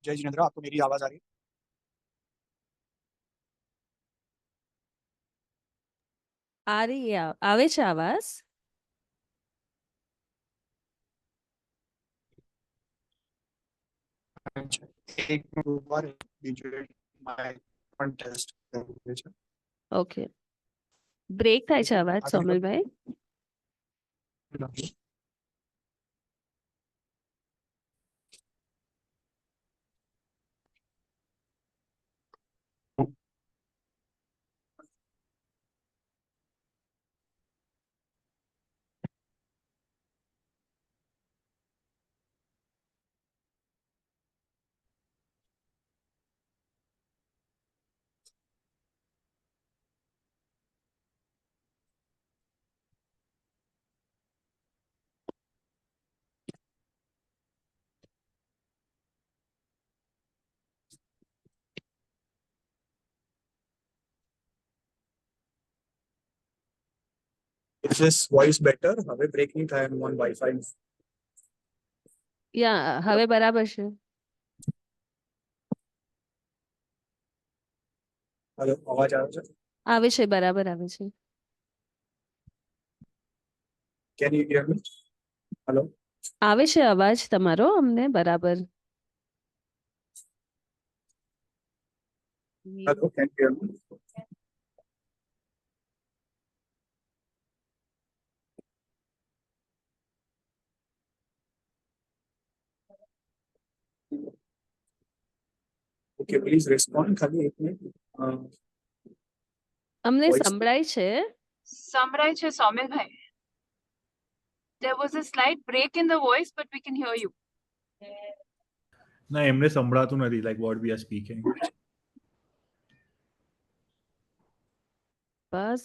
जय जिनेन्द्र, आपको मेरी आवाज आ रही है? आ रही है આવે છે આવાજ? એક મિનિટ ઉભા રહો, બીજું એક માઇક પણ ટેસ્ટ કરવું છે. ઓકે. બ્રેક થાય છે અવાજ આગળ સોમલભાઈ? વધો. Is this voice better? હવે બ્રેક નહીં થાય. I'm on Wi-Fi. યા હવે બરાબર છે. હેલો, અવાજ આવે છે? આવે છે, બરાબર આવે છે. Can you hear me? Hello, આવે છે અવાજ તમારો અમને બરાબર. Hello, can you hear me? Okay, please respond. ખાલી એક મિનિટ. અમને Voice. સંભળાય છે. સંભળાય છે સોમેલભાઈ. There was a slight break in the voice, but we can hear you. ના એમને સંભળાતું નથી like what we are speaking. Bus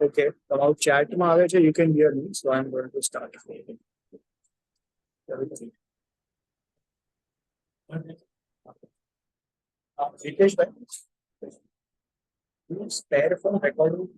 Okay, તમારું ચેટમાં આવે છે. You can hear me, so I'm going to start. Hiteshbhai, spare phone recording.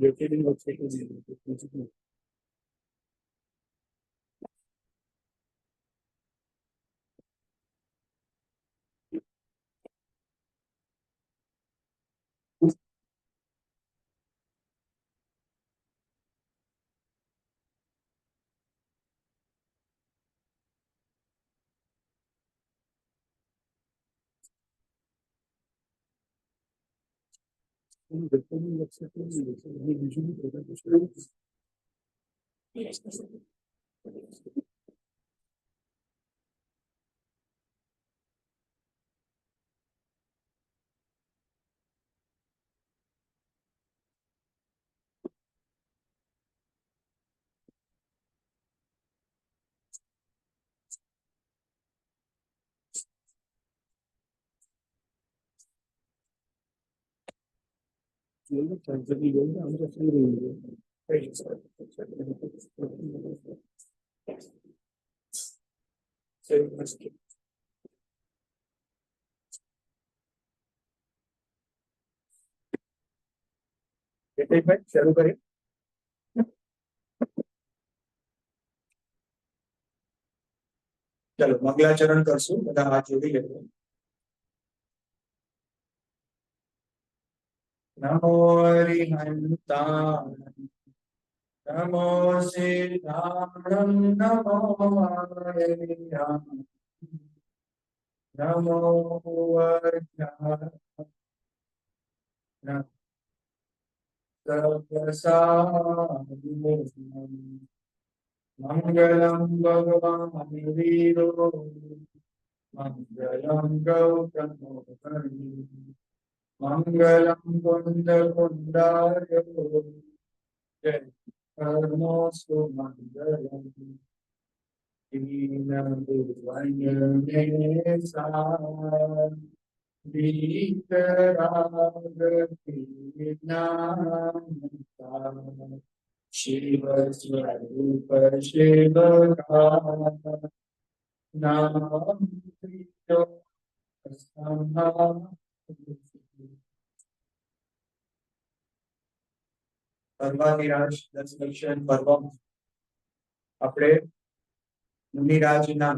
Recording looks like it's recording looks like it's usually presentation. શરૂ કરીએ. ચલો મંગલાચરણ કરશું, બધા હાથ જોડી લેજો. નમો હરિહંતાય નમો સિદ્ધાણં નમો હરિહંતાય નમો વજ્ઞાન સર્વસાધિને મંગલં ભગવાન વીરો મંગલં ગૌતમો મંગલં કુંદ કુંડાય જય કર્મોસ્તુ મંગલં શિવ સ્વરૂપ શિવ નામ પર્વાધિરાજ 10 લક્ષણ પર્વમાં આપણે મુનિરાજના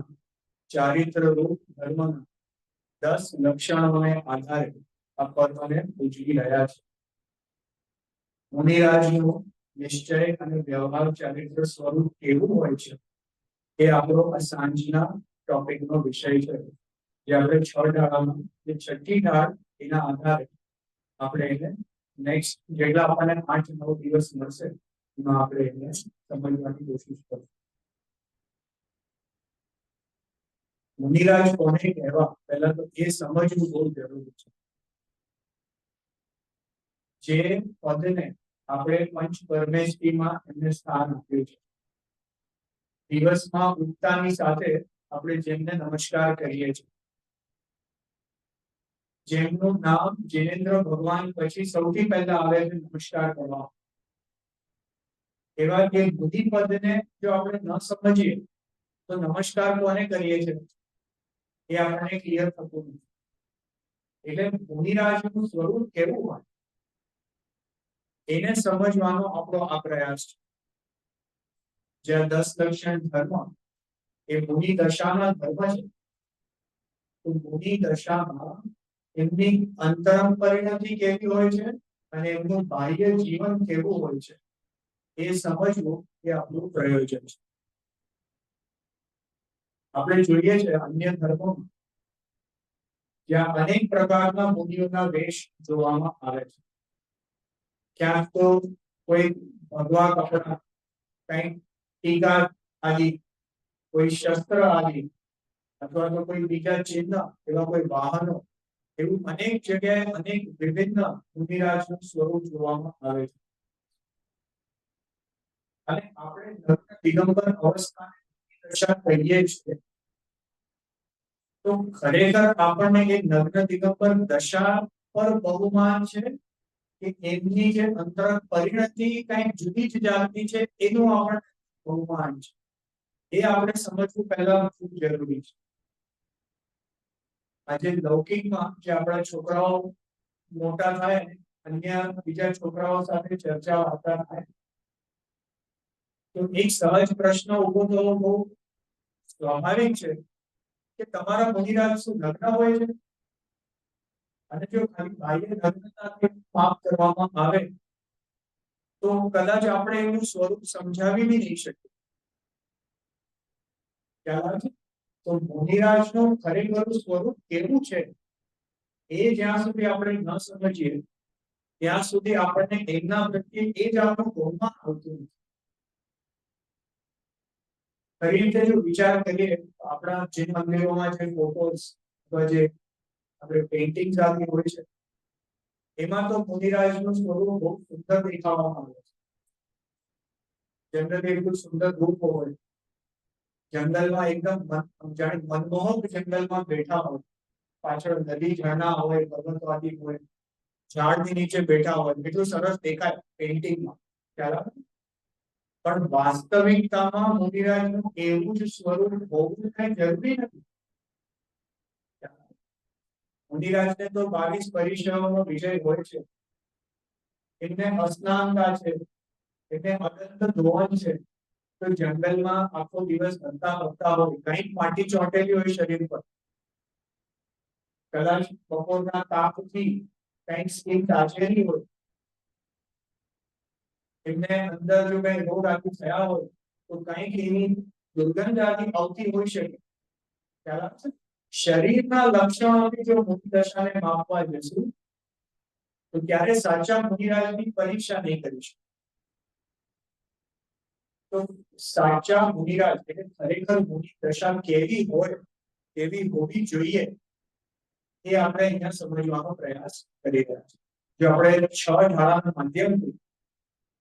ચારિત્ર રૂપ ધર્મના 10 લક્ષણોને આધારે આ પર્વને ઉજવી રહ્યા છે. મુનિરાજનું નિશ્ચય અને વ્યવહાર ચારિત્ર સ્વરૂપ કેવું હોય છે એ આપણો આ સાંજના ટોપિકનો વિષય છે, જે આપણે 6 ધારામાં જે છઠ્ઠી ધાર એના આધારે આપણે એને નેક્સ્ટ જેટલા આપણને 8-9 દિવસ મળશે એમાં આપણે એને સમજવાની કોશિશ કરીશું. મુનિરાજ કોને કહેવા પહેલા તો એ સમજવું બહુ જરૂરી છે. જે પદને આપણે પંચ પરમેષ્ઠીમાં એમને સ્થાન આપ્યું છે. દિવસમાં ઉઠતાની સાથે આપણે જેમને નમસ્કાર કરીએ છીએ, જેમનું નામ જિનેન્દ્ર ભગવાન પછી સૌથી પહેલા આવે છે નમસ્કાર કરવા, એવા કે બુદ્ધિ પદને જો આપણે ન સમજીએ તો નમસ્કાર કોને કરીએ છીએ એ આપણને ક્લિયર થતું નથી. એટલે મુનિરાજનું સ્વરૂપ કેવું હોય એને સમજવાનો આપણો આ પ્રયાસ છે. જે 10 લક્ષણ ધર્મ એ મુનિ દશાના ધર્મ છે. તો મુનિ દશામાં એમની અંતરંગ પરિણતિ કેવી હોય છે અને એમનું બાહ્ય જીવન કેવું હોય છે એ સમજવું એ આપણું પ્રયોજન છે. આપણે જોઈએ છે અન્ય ધર્મોમાં જ્યાં અનેક પ્રકારના મુનિઓના વેશ જોવામાં આવે છે. ક્યાંક તો કોઈ ભગવા કપડા, કંઈક ટીકા આદિ, કોઈ શસ્ત્ર આદિ, અથવા તો કોઈ બીજા ચિહ્ન, એવા કોઈ વાહનો, એવું અનેક જગ્યાએ અનેક વિભિન્ન મુનિરાજનું સ્વરૂપ જોવામાં આવે છે. અને આપણે નગ્ન દિગંબર અવસ્થાને દશા કહીએ છીએ, તો ખરેખર આપણને એ નગ્ન દિગંબર દશા પર બહુમાન છે કે એમની જે અંતરંગ પરિણતિ કંઈક જુદી જ જાતની છે એનું આપણને બહુમાન છે. એ આપણે સમજવું પહેલા ખૂબ જરૂરી છે. આજે લૌકિકમાં જે આપણા છોકરાઓ મોટા થાય, અન્ય બીજા છોકરાઓ સાથે ચર્ચા વાર્તા થાય, તો એક સહજ પ્રશ્ન ઉભો થવો બહુ સ્વાભાવિક છે કે તમારા મુનિરાજ શું નગ્ન હોય છે? અને જો ખાલી બાહ્ય નગ્નતાથી પાપ કરવામાં આવે તો કદાચ આપણે એનું સ્વરૂપ સમજાવી બી નહીં શકીએ. ખ્યાલ આવે છે? તો મુનિરાજનું ખરેખર સ્વરૂપ કેવું છે એ જ્યાં સુધી આપણે ન સમજીએ ત્યાં સુધી આપણને એમના પ્રત્યે એ જ આપણું બહુમાન આવતું નથી. ખરી રીતે જો વિચાર કરીએ તો આપણા જે મંદિરોમાં જે ફોટોસ અથવા જે આપણે પેઇન્ટિંગ્સ આદિ હોય છે એમાં તો મુનિરાજનું સ્વરૂપ બહુ સુંદર દેખાવામાં આવે છે. જનરલી એટલું સુંદર રૂપ હોય, જંગલમાં એકદમ જાણે મનમોહક જંગલમાં બેઠા હોય, પાછળ નદી ઝરણા હોય, પર્વતો આદિ હોય, ઝાડની નીચે બેઠા હોય, એટલું સરસ દેખાય પેઇન્ટિંગમાં. ખ્યાલ આવે? પણ વાસ્તવિકતામાં મુનિરાજનું એવું જ સ્વરૂપ હોવું કઈ જરૂરી નથી. મુનિરાજને તો 22 પરિશ્રમનો વિષય હોય છે, એમને અસ્નાંગા છે, એમને અનંત ધોવન છે. તો જંગલમાં આખો દિવસ હરતા હોય, કંઈક માટી ચોંટેલી હોય શરીર પર, કદાચ બપોરના તાપથી કંઈક સ્કિન તાજેલી હોય, એમને અંદર જો કઈ રોગ આદિ થયા હોય તો કંઈક એની દુર્ગંધ આદિ આવતી હોઈ શકે. ખ્યાલ આવે છે? શરીરના લક્ષણોથી જો મુનિ દશાને માપવા જશું તો ત્યારે સાચા મુનિરાજની પરીક્ષા નહીં કરી શકે. તો સાચા મુનિરાજ એટલે ખરેખર મુનિ દશા કેવી હોય, કેવી હોવી જોઈએ, એ આપણે અહીંયા સમજવાનો પ્રયાસ કરી રહ્યા છીએ. જો આપણે 6 ધારાના માધ્યમથી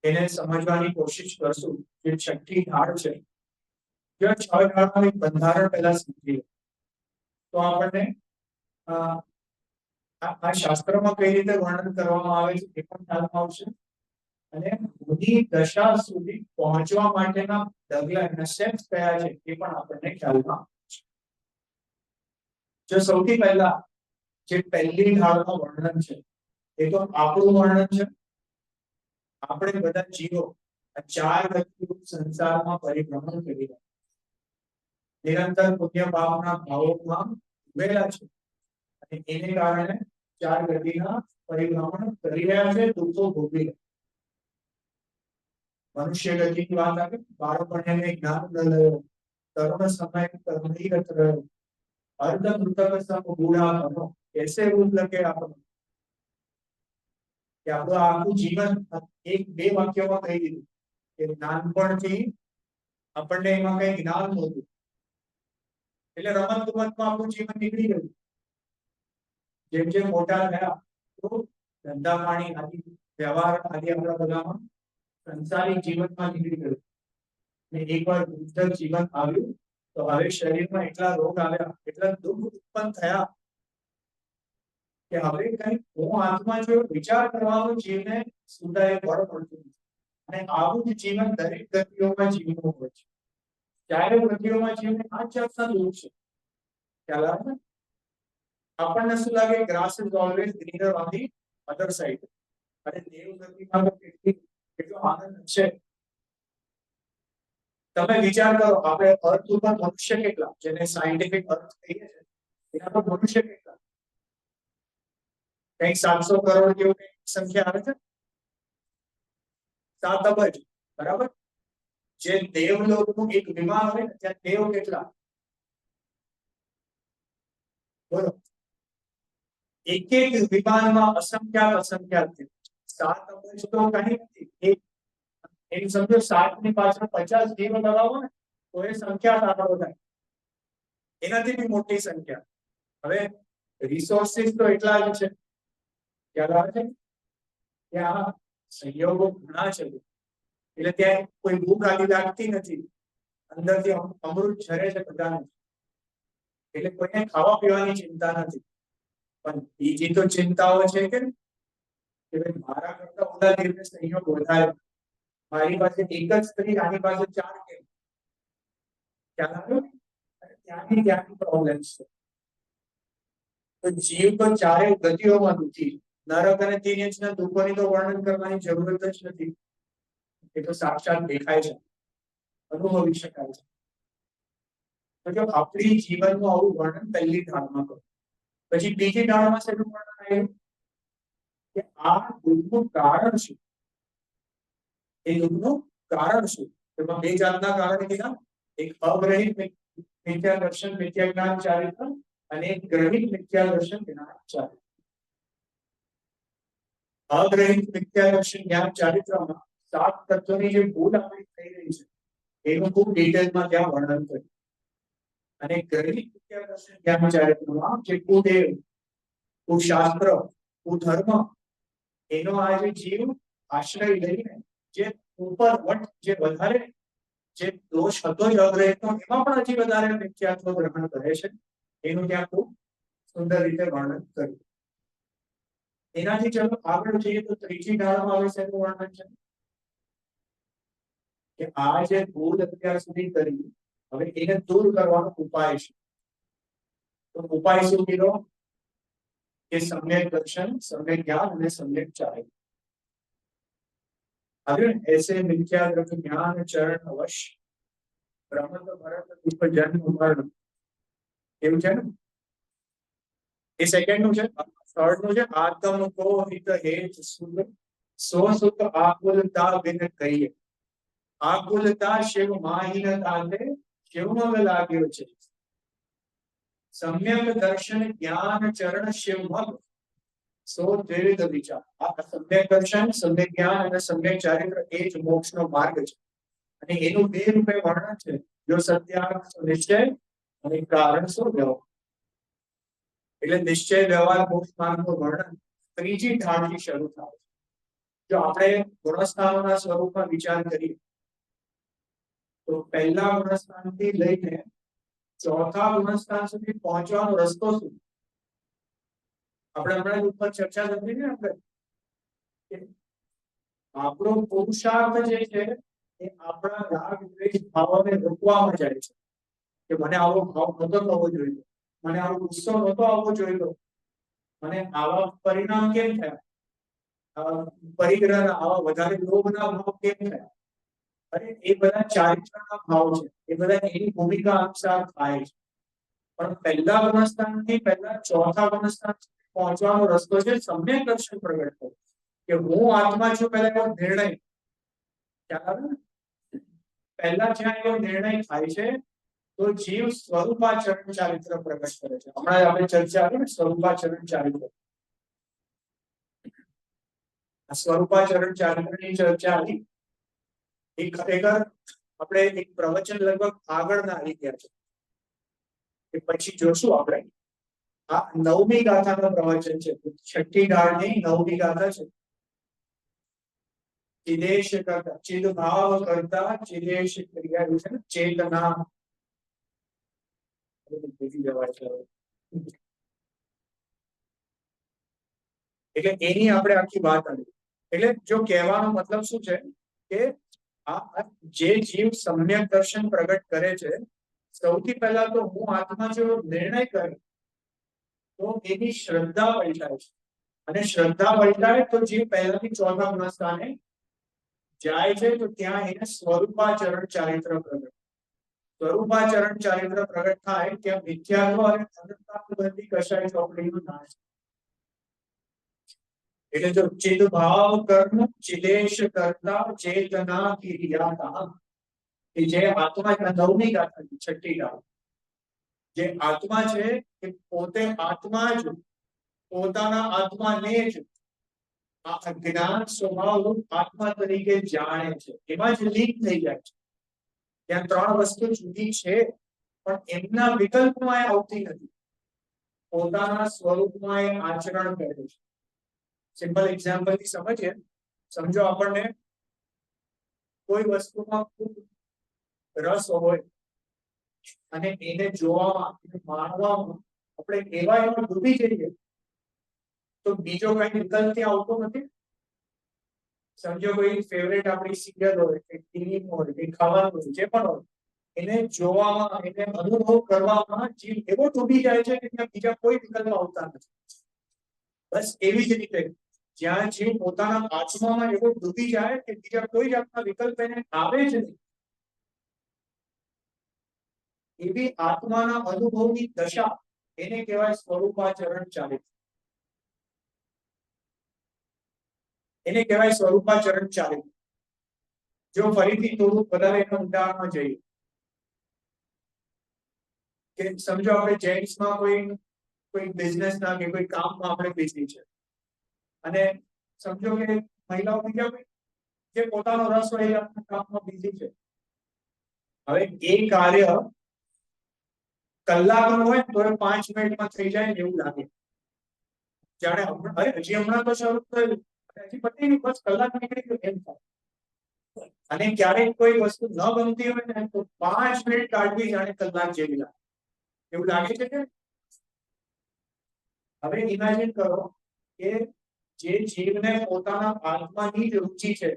એને સમજવાની કોશિશ કરશું, જે છઠ્ઠી ધાર છે જો 6 ઢાળનું એક બંધારણ પહેલા સમજી લો તો આપણને આ શાસ્ત્રમાં કઈ રીતે વર્ણન કરવામાં આવે છે એ પણ ખ્યાલમાં આવશે અને બુદ્ધિ દશા સુધી પહોંચવા માટેના ડગલા અને સ્ટેપ્સ કયા છે એ પણ આપણને ખ્યાલમાં આવશે. જો સૌથી પહેલા જે પહેલી ઢાળનું વર્ણન છે એ તો આપણું વર્ણન છે. આપણે બધા જીવો આ 4 ગતિરૂપ સંસારમાં પરિભ્રમણ કરી રહ્યા નિરંતર પુણ્ય પાપના ભાવોમાં ડૂબેલા છે અને એને કારણે 4 ગતિના પરિભ્રમણ કરી રહ્યા છે, દુઃખો ભોગવી રહ્યા. મનુષ્ય ગતિની વાત આવે બાળપણને જ્ઞાન ન લયો તરુણ સમય કર્મહીરત રહ્યો અર્ધ મૃતક સમ બુઢા બનો ऐसे रूप लगे આપણને કે આપણું આખું જીવન એક બે વાક્યોમાં કહી દીધું કે નાનપણથી આપણને એમાં કઈ જ્ઞાન નહોતું એટલે રમત ગમતમાં આપણું જીવન નીકળી ગયું. જેમ જેમ મોટા થયા તો ધંધા પાણી આદિ વ્યવહાર આદિ આપણા બધામાં સંસારિક જીવનમાં નીકળી ગયું અને એકવાર વૃદ્ધ જીવન આવ્યું તો હવે શરીરમાં એટલા રોગ આવ્યા એટલા દુઃખ ઉત્પન્ન થયા કે હવે કઈ હું આત્મા જો વિચાર કરવાનો જીવને સુધા એ બળ પડતું નથી અને આવું જ જીવન દરેક ગતિઓમાં જીવવું હોય છે. ચારે ગતિઓમાં જીવને આ જાતના દુઃખ છે. ખ્યાલ આવે ને? આપણને શું લાગે grass is always greener on the other side અને દેવ ગતિમાં તો કેટલો આનંદ છે. તમે વિચાર કરો આપણે અર્થ ઉપર મનુષ્ય કેટલા જેને સાયન્ટિફિક અર્થ કહીએ છીએ એના પર મનુષ્ય કેટલા કઈક 700 કરોડ જેવું કઈક સંખ્યા આવે છે 7 અબજ બરાબર. જે દેવલોકનું એક વિમાન હોય ને ત્યાં દેવ કેટલા બોલો એક એક વિમાનમાં અસંખ્યાત 7 અબજ તો કઈ નથી એક એમ સમજો 7 ની પાછળ 50 દેવ લગાવો ને તો એ સંખ્યા આંકડો થાય એનાથી બી મોટી સંખ્યા. હવે રિસોર્સિસ તો એટલા જ છે ખ્યાલ આવે છે ત્યાં સંયોગો ઘણા છે એટલે ત્યાં કોઈ ભૂખ આદિ લાગતી નથી અંદરથી અમૃત ઝરે છે બધાને એટલે કોઈને ખાવા પીવાની ચિંતા નથી. પણ બીજી તો ચિંતાઓ છે કે ભાઈ મારા કરતા ઓલા દેવને સંયોગ વધારે મારી પાસે એક જ સ્ત્રી આની પાસે 4 કેમ ખ્યાલ આવ્યો ત્યાંની પ્રોબ્લેમ્સ છે. તો જીવ તો ચારે ગતિઓમાં દુઃખી નરક અને 3 ઇંચના દુઃખોની તો વર્ણન કરવાની જરૂરત જ નથી એ તો સાક્ષાત દેખાય છે અનુભવી શકાય છે. તો જો આપણી જીવનનું આવું વર્ણન પહેલી ઢાળમાં કરો પછી બીજી ઢાળમાં શેનું વર્ણન આવ્યું કે આ દુઃખનું કારણ શું એ દુઃખનું કારણ શું એમાં 2 જાતના કારણ કીધા એક અગ્રહિત મિથ્યા દર્શન મિથ્યા જ્ઞાન ચારિત્ર અને એક ગ્રહિત મિથ્યા દર્શન જ્ઞાન ચારિત્ર. અગ્રહિત મિથ્યા દર્શન જ્ઞાન ચારિત્રમાં 7 તત્વોની જે ભૂલ આપણી થઈ રહી છે એનું ખૂબ ડિટેલમાં ત્યાં વર્ણન કર્યું અને ગ્રહિત મિથ્યા દર્શન જ્ઞાન ચારિત્રમાં જે કુદેવ કુશાસ્ત્ર કુધર્મ એનો આ જે જીવ આશ્રય લઈને જે ઉપર વટ જે વધારે જે દોષ હતો જ અગ્રહિતનો એમાં પણ હજી વધારે મિથ્યાત્વ ગ્રહણ કરે છે એનું ત્યાં ખૂબ સુંદર રીતે વર્ણન કર્યું. એનાથી ચલો આગળ જઈએ તો ત્રીજી ઢાળમાં આવે છે એનું વર્ણન છે કે આ જે ભૂલ અત્યાર સુધી કરી હવે એને દૂર કરવાનો ઉપાય છે. તો ઉપાય શું કીધો કે સમ્યક દર્શન સમ્યક જ્ઞાન અને સમ્યક ચારિત્ર. હવે ऐसे मिथ्या द्रव्य ज्ञान चरण अवश्य ब्रह्म भरत दुख जन्म मरण એવું છે ને એ સેકન્ડ નું છે. થર્ડ નું છે આત્મ કો હિત હેત સુખ સો સુખ આકુલતા બિન કહીએ આકુલતા શિવ માહિનતા ને શિવમંગ લાગ્યો છે સમ્યક દર્શન જ્ઞાન ચરણ શિવ મગ સો દ્વિવિધ વિચાર. આ સમ્યક દર્શન સમ્યક જ્ઞાન અને સમ્યક ચારિત્ર એ જ મોક્ષનો માર્ગ છે અને એનું 2 રૂપે વર્ણન છે જો સત્યાર્થ નિશ્ચય અને કારણ શું વ્યવહાર. એટલે નિશ્ચય વ્યવહાર મોક્ષ માર્ગનું વર્ણન ત્રીજી ઢાળથી શરૂ થાય છે. જો આપણે ગુણસ્થાનોના સ્વરૂપમાં વિચાર કરીએ તો પહેલા ગુણસ્થાનથી લઈને ચોથા ગુણસ્થાન સુધી પહોંચવાનો રસ્તો શું? આપણે હમણાં જ ઉપર ચર્ચા કરી ને આપણે કે આપણો પુરુષાર્થ જે છે એ આપણા રાગ દ્વેષ ભાવોને રોકવામાં જાય છે કે મને આવો ભાવ નહોતો થવો જોઈએ, મને આવો ગુસ્સો નહોતો આવવો જોઈએ, મને આવા પરિણામ કેમ થયા, પરિગ્રહના આવા વધારે લોભના ભાવ કેમ થયા? અરે એ બધા ચારિત્રના ભાવ છે, એ બધા એની ભૂમિકા અનુસાર થાય છે. પણ પહેલા ગુણસ્થાનથી પહેલા ચોથા ગુણસ્થાન સુધી પહોંચવાનો રસ્તો છે સમ્યક દર્શન પ્રગટ થવું, કે હું આત્મા છું. પહેલા એવો નિર્ણય ખ્યાલ આવે ને? પહેલા જ્યાં એવો નિર્ણય થાય છે તો જીવ સ્વરૂપાચરણ ચારિત્ર પ્રગટ કરે છે. હમણાં આપણે ચર્ચા કરી ને સ્વરૂપાચરણ ચારિત્ર, સ્વરૂપાચરણ ચારિત્રની ચર્ચા આવી. એ ખરેખર આપણે એક પ્રવચન લગભગ આગળના આવી ગયા છે, એ પછી જોશું આપણે. આ 9મી ગાથાનું પ્રવચન છે, 6ઠ્ઠી ડાળની 9મી ગાથા છે. ચિદેશ કરતા, ચિદ ભાવ કરતા ચિદેશ ક્રિયા છે ને, ચેતના એટલે એની આપણે આખી વાત આવી. એટલે જો કહેવાનો મતલબ શું છે કે આ જે જીવ સમ્યક દર્શન પ્રગટ કરે છે, સૌથી પહેલા તો હું આત્મા જેવો નિર્ણય કરે તો એની શ્રદ્ધા પલટાય છે, અને શ્રદ્ધા પલટાય તો જીવ પહેલાથી ચોથા ગુણસ્થાને જાય છે. તો ત્યાં એને સ્વરૂપાચરણ ચારિત્ર પ્રગટ, સ્વરૂપાચરણ ચારિત્ર પ્રગટ થાય ત્યાં મિથ્યાત્વ અને અનંતાબંધી કશાય ચોકડીનો નાશ. એટલે જો ચિદ ભાવ કર્મ ચિદેશ કરતા ચેતના ક્રિયાતા, કે જે આત્મા, 9મી ગાથા 6ઠ્ઠી ડાળ, જે આત્મા છે એ પોતે આત્મા જ પોતાના આત્માને જ આ અજ્ઞાન સ્વભાવ આત્મા તરીકે જાણે છે, એમાં જ લીન થઈ જાય છે. ત્યાં 3 વસ્તુ જુદી છે પણ એમના વિકલ્પમાં એ આવતી નથી, પોતાના સ્વરૂપમાં એ આચરણ કરે છે. સિમ્પલ એક્ઝામ્પલ થી સમજીએ. સમજો આપણને કોઈ વસ્તુમાં ખૂબ રસ હોય અને એને જોવામાં, એને માણવામાં આપણે એમાં ડૂબી જઈએ તો બીજો કઈ વિકલ્પ ત્યાં આવતો નથી. સમજો કોઈ ફેવરેટ આપણી સિરિયલ હોય કે ટીવી હોય કે ખાવાનું હોય, જે પણ હોય, એને જોવામાં, એને અનુભવ કરવામાં જીવ એવો ડૂબી જાય છે કે ત્યાં બીજા કોઈ વિકલ્પ આવતા નથી. બસ એવી જ રીતે જ્યાં જીવ પોતાના આત્મામાં એવો ડૂબી જાય કે બીજા કોઈ જાતના વિકલ્પ એને આવે જ નહીં, એવી આત્માના અનુભવની દશા એને કહેવાય સ્વરૂપાચરણ ચારિત્ર. એને કહેવાય સ્વરૂપાચરણ ચારિત્ર. જો ફરીથી થોડું વધારે એના ઉદાહરણમાં જઈએ કે સમજો આપણે જેન્ટ્સમાં કોઈ બિઝનેસના કે કોઈ કામમાં આપણે બિઝી છે, અને સમજો કે મહિલાઓ બીજા જે પોતાનો રસ હોય એ કામમાં બિઝી છે. હવે એ કાર્ય કલાકનું હોય તો 5 મિનિટમાં થઈ જાય એવું લાગે, જાણે અરે હજી હમણાં તો શરૂ થયું, હજી પતી ગયું, બસ કલાક નીકળી ગયો એમ થાય. અને ક્યારેક કોઈ વસ્તુ ન ગમતી હોય ને તો 5 મિનિટ કાઢવી જાણે કલાક જેવી લાગે, એવું લાગે છે કે? હવે ઇમેજિન કરો કે જે જીવને પોતાના આત્માની જ રુચિ છે,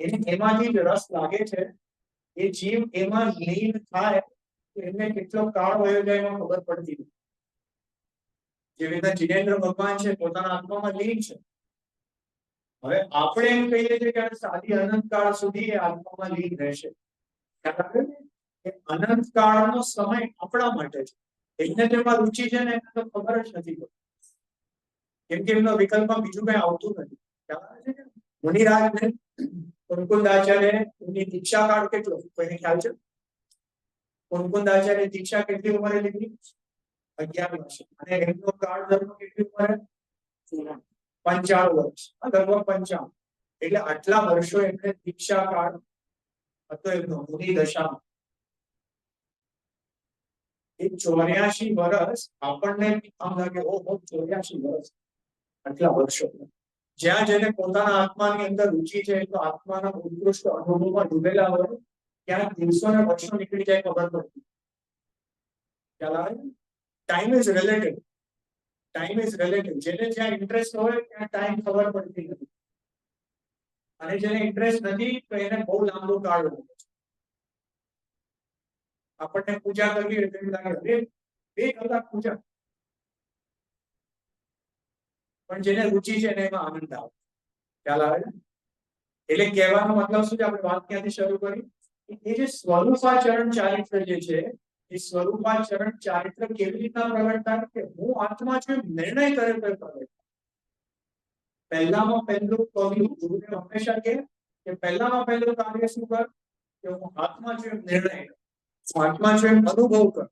એને એમાંથી જ રસ લાગે છે, એ જીવ એમાં લીન થાય તો એમને કેટલો કાળ વયો જાય એમાં ખબર પડતી નથી. જેવી રીતે જીનેન્દ્ર ભગવાન છે પોતાના આત્મામાં લીન છે. હવે આપણે એમ કહીએ છીએ કે સાદી અનંત કાળ સુધી એ આત્મામાં લીન રહેશે, અનંત કાળનો સમય આપણા માટે છે. એને જેમાં રુચિ છે ને એને તો ખબર જ નથી પડતી, કેમ કે એમનો વિકલ્પમાં બીજું કઈ આવતું નથી. મુનિરાજને કુનકુંદાચાર્ય એમની દીક્ષા કાળ કેટલો કોઈને ખ્યાલ છે? કુનકુંદાચાર્ય દીક્ષા કેટલી ઉંમરે લીધી? 11 વર્ષે. અને એમનો કાળ ધર્મ કેટલી ઉંમરે? 95 વર્ષ, લગભગ 95. એટલે આટલા વર્ષો એમને દીક્ષા કાળ હતો એમનો મુનિ દશામાં. એ 84 વર્ષ આપણને આમ લાગે ઓહો 84 વર્ષ, આટલા વર્ષો. જ્યાં જેને પોતાના આત્માની અંદર રુચિ છે તો આત્માના ઉત્કૃષ્ટ અનુભવમાં ડૂબેલા હોય ક્યાં દિવસો ને વર્ષો નીકળી જાય ખબર પડતી. ખ્યાલ આવે? Time is relative. Time is relative. જેને જ્યાં ઇન્ટરેસ્ટ હોય ત્યાં ટાઈમ ખબર પડતી નથી, અને જેને ઇન્ટરેસ્ટ નથી તો એને બહુ લાંબુ કાળ લાગે છે. આપણને પૂજા કરવી એટલે એમ લાગે 2 કલાક પૂજા, પણ જેને રુચિ છે એને એમાં આનંદ આવે. ખ્યાલ આવે? એટલે કહેવાનો મતલબ શું છે? આપણે વાત ક્યાંથી શરૂ કરી? એ જે સ્વરૂપાચરણ ચારિત્ર જે છે, એ સ્વરૂપાચરણ ચારિત્ર કેવી રીતના પ્રગટ થાય કે હું આત્મા છું એમ નિર્ણય કરે તો પ્રગટ. પહેલામાં પહેલું પગલું ગુરુદેવ હંમેશા કહે કે પહેલામાં પહેલું કાર્ય શું કર કે હું આત્મા છું એમ નિર્ણય કર, હું આત્મા છું એમ અનુભવ કર.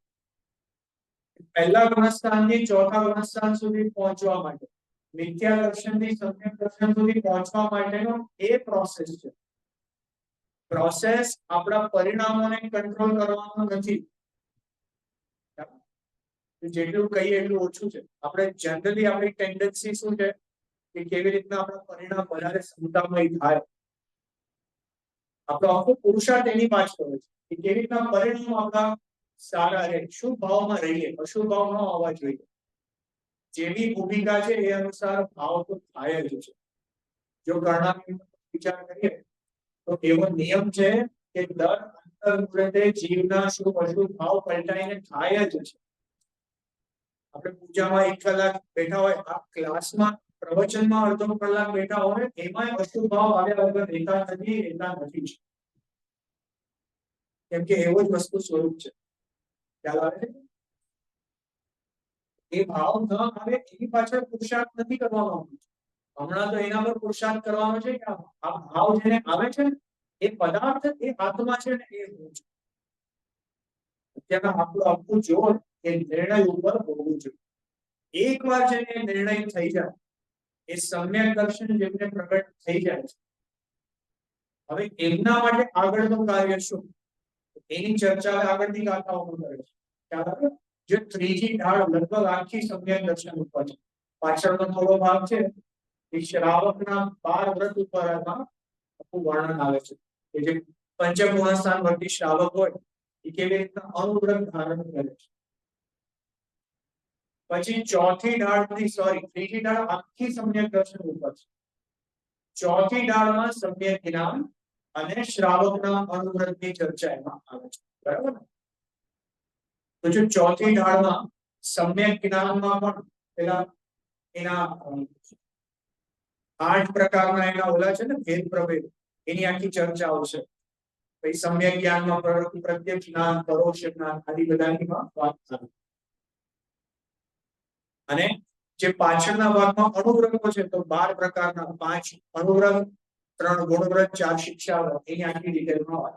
પહેલા ગુણસ્થાનથી ચોથા ગુણસ્થાન સુધી પહોંચવા માટે, મિથ્યા દર્શનથી સમ્યક દર્શન સુધી પહોંચવા માટેનો એ પ્રોસેસ છે. પ્રોસેસ આપણા પરિણામોને કંટ્રોલ કરવાનો નથી. જેટલું કહીએ એટલું ઓછું છે. આપણે જનરલી આપણી ટેન્ડન્સી શું છે કે કેવી રીતના આપણા પરિણામ વધારે ક્ષમતામય થાય. આપણો આખો પુરુષાર્થ એની પાછળ હોય છે કે કેવી રીતના પરિણામ આપણા સારા રહે, શુભ ભાવમાં રહીએ, અશુભ ભાવ ન આવવા જોઈએ. જેવી ભૂમિકા છે એ અનુસાર ભાવ તો થાય જ છે. જો કર્ણાની વિચાર કરીએ તો એવો નિયમ છે કે દર અંતર્મુહૂર્તે જીવના શુભ અશુભ ભાવ પલટાઈને થાય જ છે. આપણે પૂજામાં 1 કલાક બેઠા હોય, આ ક્લાસમાં પ્રવચનમાં અડધો કલાક બેઠા હોય, એમાંય અશુભ ભાવ આવ્યા વગર રહેતા નથી જ. કેમ કે એવો જ વસ્તુ સ્વરૂપ છે. ખ્યાલ આવે છે? એ ભાવ ન આવે એની પાછળ પુરુષાર્થ નથી કરવાનો. હમણાં તો એના પર પુરુષાર્થ કરવાનો છે કે આ ભાવ જેને આવે છે એ પદાર્થ, એ આત્મા છે ને એ હું છું. અત્યારના આપણું આખું જોર એ નિર્ણય ઉપર હોવું જોઈએ. એકવાર જેને નિર્ણય થઈ જાય, એ સમ્યક દર્શન જેમને પ્રગટ થઈ જાય છે, હવે એમના માટે આગળનું કાર્ય શું એની ચર્ચા આગળની ગાથાઓમાં કરે છે. ખ્યાલ આવે? જે ત્રીજી ઢાળ લગભગ આખી સમ્યક દર્શન ઉપર છે. પાછળનો થોડો ભાગ છે એ શ્રાવકના 12 વ્રત ઉપર આખું વર્ણન આવે છે કે જે પંચગુણસ્થાન વર્તી શ્રાવક હોય એ કેવી રીતના અનુવ્રત ધારણ કરે છે. પછી ત્રીજી ઢાળ આખી સમ્યક દર્શન ઉપર છે. ચોથી ઢાળમાં સમ્યક જ્ઞાન અને શ્રાવકના અનુવ્રતની ચર્ચા એમાં આવે છે. બરાબર ને? તો જો ચોથી ઢાળમાં સમ્યક જ્ઞાનમાં પણ પેલા એના 8 પ્રકારના એના ઓલા છે ને ભેદ પ્રભેદ, એની આખી ચર્ચા આવશે. પછી સમ્યક જ્ઞાનમાં પ્રત્યક્ષ જ્ઞાન, પરોક્ષ જ્ઞાન આદિ બધાની વાત થાય. અને જે પાછળના ભાગમાં અનુવ્રતો છે તો 12 પ્રકારના, 5 અનુવ્રત, 3 ગુણવ્રત, 4 શિક્ષાવ્રત, એની આખી ડિટેલમાં વાત.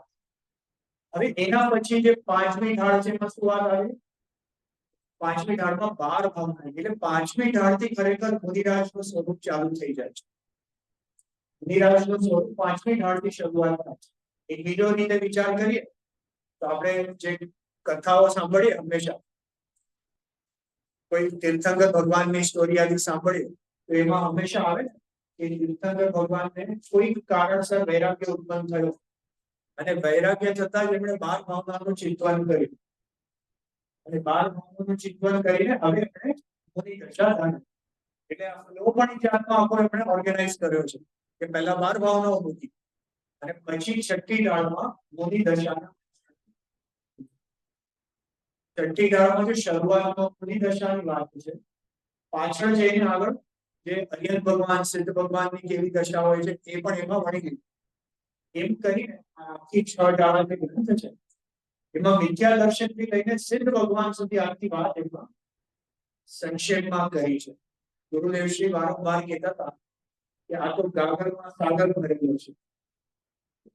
હવે એના પછી જે 5મી ઢાળ છે એમાં શું વાત આવી? 5મી ઢાળમાં 12 ભાવના, એટલે 5મી ઢાળથી ખરેખર મુનિરાજનું સ્વરૂપ ચાલુ થઈ જાય છે. મુનિરાજનું સ્વરૂપ 5મી ઢાળથી શરૂઆત થાય છે. એક બીજો રીતે વિચાર કરીએ તો આપણે જે કથાઓ સાંભળીએ હંમેશા, કોઈ તીર્થંકર ભગવાનની સ્ટોરી આદિ સાંભળીએ તો એમાં હંમેશા આવે કે તીર્થંકર ભગવાનને કોઈ કારણસર વૈરાગ્ય ઉત્પન્ન થયો, અને વૈરાગ્ય થતા જ એમણે 12 ભાવનાનું ચિંતન કર્યું, અને 12 ભાવનાનું ચિંતન કરીને હવે એમણે મુનિ દશા ધારી. એટલે આ લોકોની જાતનો આખો એમણે ઓર્ગેનાઇઝ કર્યો છે કે પહેલા 12 ભાવનાઓ મૂકી અને પછી 6ઠી ઢાળમાં મુનિ દશાના, 6ઠી ઢાળમાં જે શરૂઆતમાં મુનિ દશાની વાત છે, પાછળ જઈને આગળ જે અરિયત ભગવાન, સિદ્ધ ભગવાનની કેવી દશા હોય છે એ પણ એમાં વણી ગઈ. એમ કરીને આખી 6 ઢાળા જે ગ્રંથ છે એમાં મિથ્યા દર્શનથી લઈને સિદ્ધ ભગવાન સુધી આખી વાત એમાં સંક્ષેપમાં કરી છે. ગુરુદેવ શ્રી વારંવાર કહેતા હતા કે આ તો ગાગરમાં સાગર ભરેલો છે.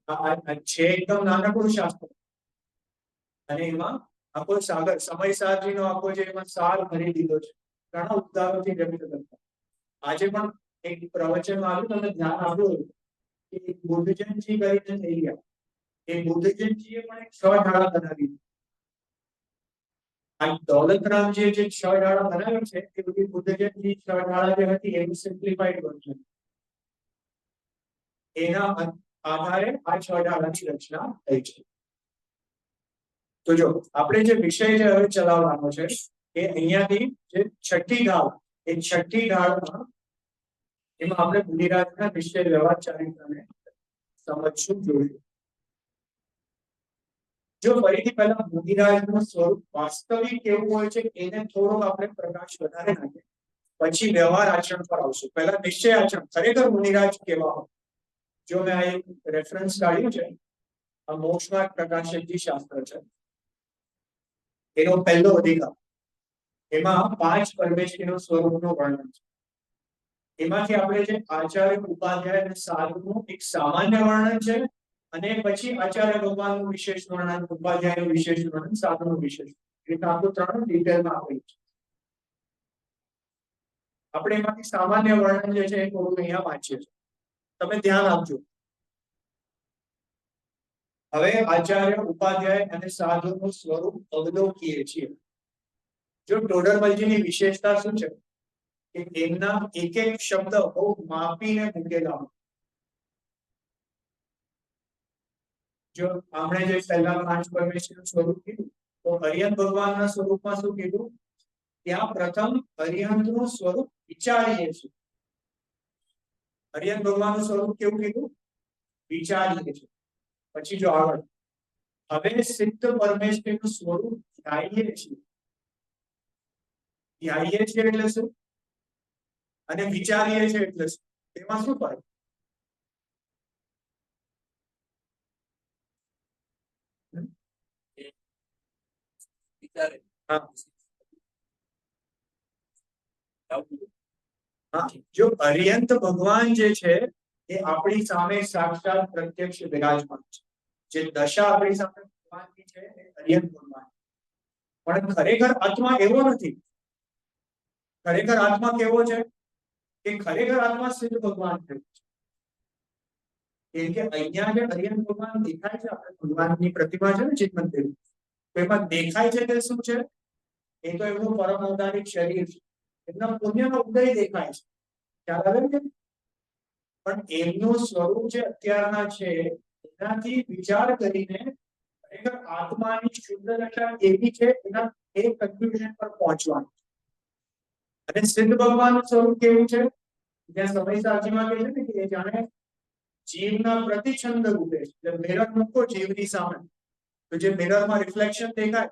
આ છે એકદમ નાનકડું શાસ્ત્ર, અને એમાં આખો સાગર, સમય સારજીનો આખો જે એમાં સાર ભરી દીધો છે. ઘણા ઉદ્ગારોથી વ્યક્ત કરતા. આજે પણ એક પ્રવચનમાં આવ્યું, તમને ધ્યાન આપ્યું કે બુદ્ધજનજી કરીને થઈ ગયા, એ બુદ્ધજનજીએ પણ એક 6 ઢાળા બનાવી. આ દૌલતરામજીએ જે 6 ઢાળા બનાવ્યો છે એ બધી બુદ્ધજનજી 6 ઢાળા જે હતી એનું સિમ્પ્લિફાઈડ વર્ઝન. એના આધારે આ 6 ઢાળાની રચના થઈ છે. તો જો આપણે જે વિષય જે હવે ચલાવવાનો છે એ અહીંયાથી જે છઠ્ઠી ઢાળ, એ છઠ્ઠી ઢાળમાં એમાં આપણે બુદ્ધિરાજના વિષય વ્યવહાર ચારિત્રને સમજશું, જોઈશું. જો ફરીથી પહેલા બુદ્ધિરાજનું સ્વરૂપ વાસ્તવિક કેવું હોય છે એને થોડોક આપણે પ્રકાશ વધારે નાખીએ, પછી વ્યવહાર આચરણ પર આવશું. પહેલા નિશ્ચય આચરણ ખરેખર બુદ્ધિરાજ કેવા હોય. જો મેં આ એક રેફરન્સ કાઢ્યું છે, આ મોક્ષમાર્ગ પ્રકાશકજી શાસ્ત્ર છે, એનો પહેલો અધિકાર, એમાં 5 પરમેશ્વરીનું સ્વરૂપનું વર્ણન છે. એમાંથી આપણે જે આચાર્ય, ઉપાધ્યાય અને સાધુનું એક સામાન્ય વર્ણન છે, અને પછી આચાર્ય ભગવાનનું વિશેષ વર્ણન, ઉપાધ્યાયનું વિશેષ વર્ણન, સાધુનું વિશેષ. એટલે આખું 3 ડિટેલમાં આપેલું છે. આપણે એમાંથી સામાન્ય વર્ણન જે છે એ થોડું અહીંયા વાંચીએ છીએ, તમે ધ્યાન આપજો. હવે આચાર્ય, ઉપાધ્યાય અને સાધુનું સ્વરૂપ અવલોકીએ છીએ. જો ટોડરમલજીની વિશેષતા શું છે કે એમના એક એક શબ્દ બહુ માપીને મૂકેલા હોય. જો આપણે જે પહેલા 5 પરમેશ્વરનું સ્વરૂપ કીધું, તો અરિહંત ભગવાનના સ્વરૂપમાં શું કીધું? ત્યાં પ્રથમ અરિહંતનું સ્વરૂપ વિચારીએ છીએ. અરિહંત ભગવાનનું સ્વરૂપ કેવું કીધું? વિચારીએ છીએ. પછી જો આગળ હવે સિદ્ધ પરમેશ્વરનું સ્વરૂપ ધ્યાઈએ છીએ. ધ્યાઈએ છીએ એટલે શું અને વિચારીએ છીએ એટલે શું? તેમાં શું ફરક? જો અરિહંત ભગવાન જે છે એ આપણી સામે સાક્ષાત પ્રત્યક્ષ વિરાજમાન છે. જે દશા આપણી સામે ભગવાનની છે એ અરિહંત ભગવાન. પણ ખરેખર આત્મા એવો નથી. ખરેખર આત્મા કેવો છે કે ખરેખર આત્મા સિદ્ધ ભગવાન છે. કેમ કે અહીંયા જે અરિહંત ભગવાન દેખાય છે, આપણે ભગવાનની પ્રતિમા છે ને ચિત્ત મંદિર, તો એમાં દેખાય છે કે શું છે? એ તો એમનું પરમ અવતારિક શરીર છે, એમના પુણ્યનો ઉદય દેખાય છે. ખ્યાલ આવે છે? પણ એમનું સ્વરૂપ જે અત્યારના છે એનાથી વિચાર કરીને ખરેખર આત્માની શુદ્ધ દશા એવી છે, એના એક કન્ક્લુઝન પર પહોંચવાનું. અને સિદ્ધ ભગવાનનું સ્વરૂપ કેવું છે? જ્યાં સમય સાચીમાં કહે છે ને કે એ જાણે જીવના પ્રતિછંદ રૂપે છે. એટલે મિરર મૂકો જીવની સામે, તો જે મિરરમાં રિફ્લેક્શન દેખાય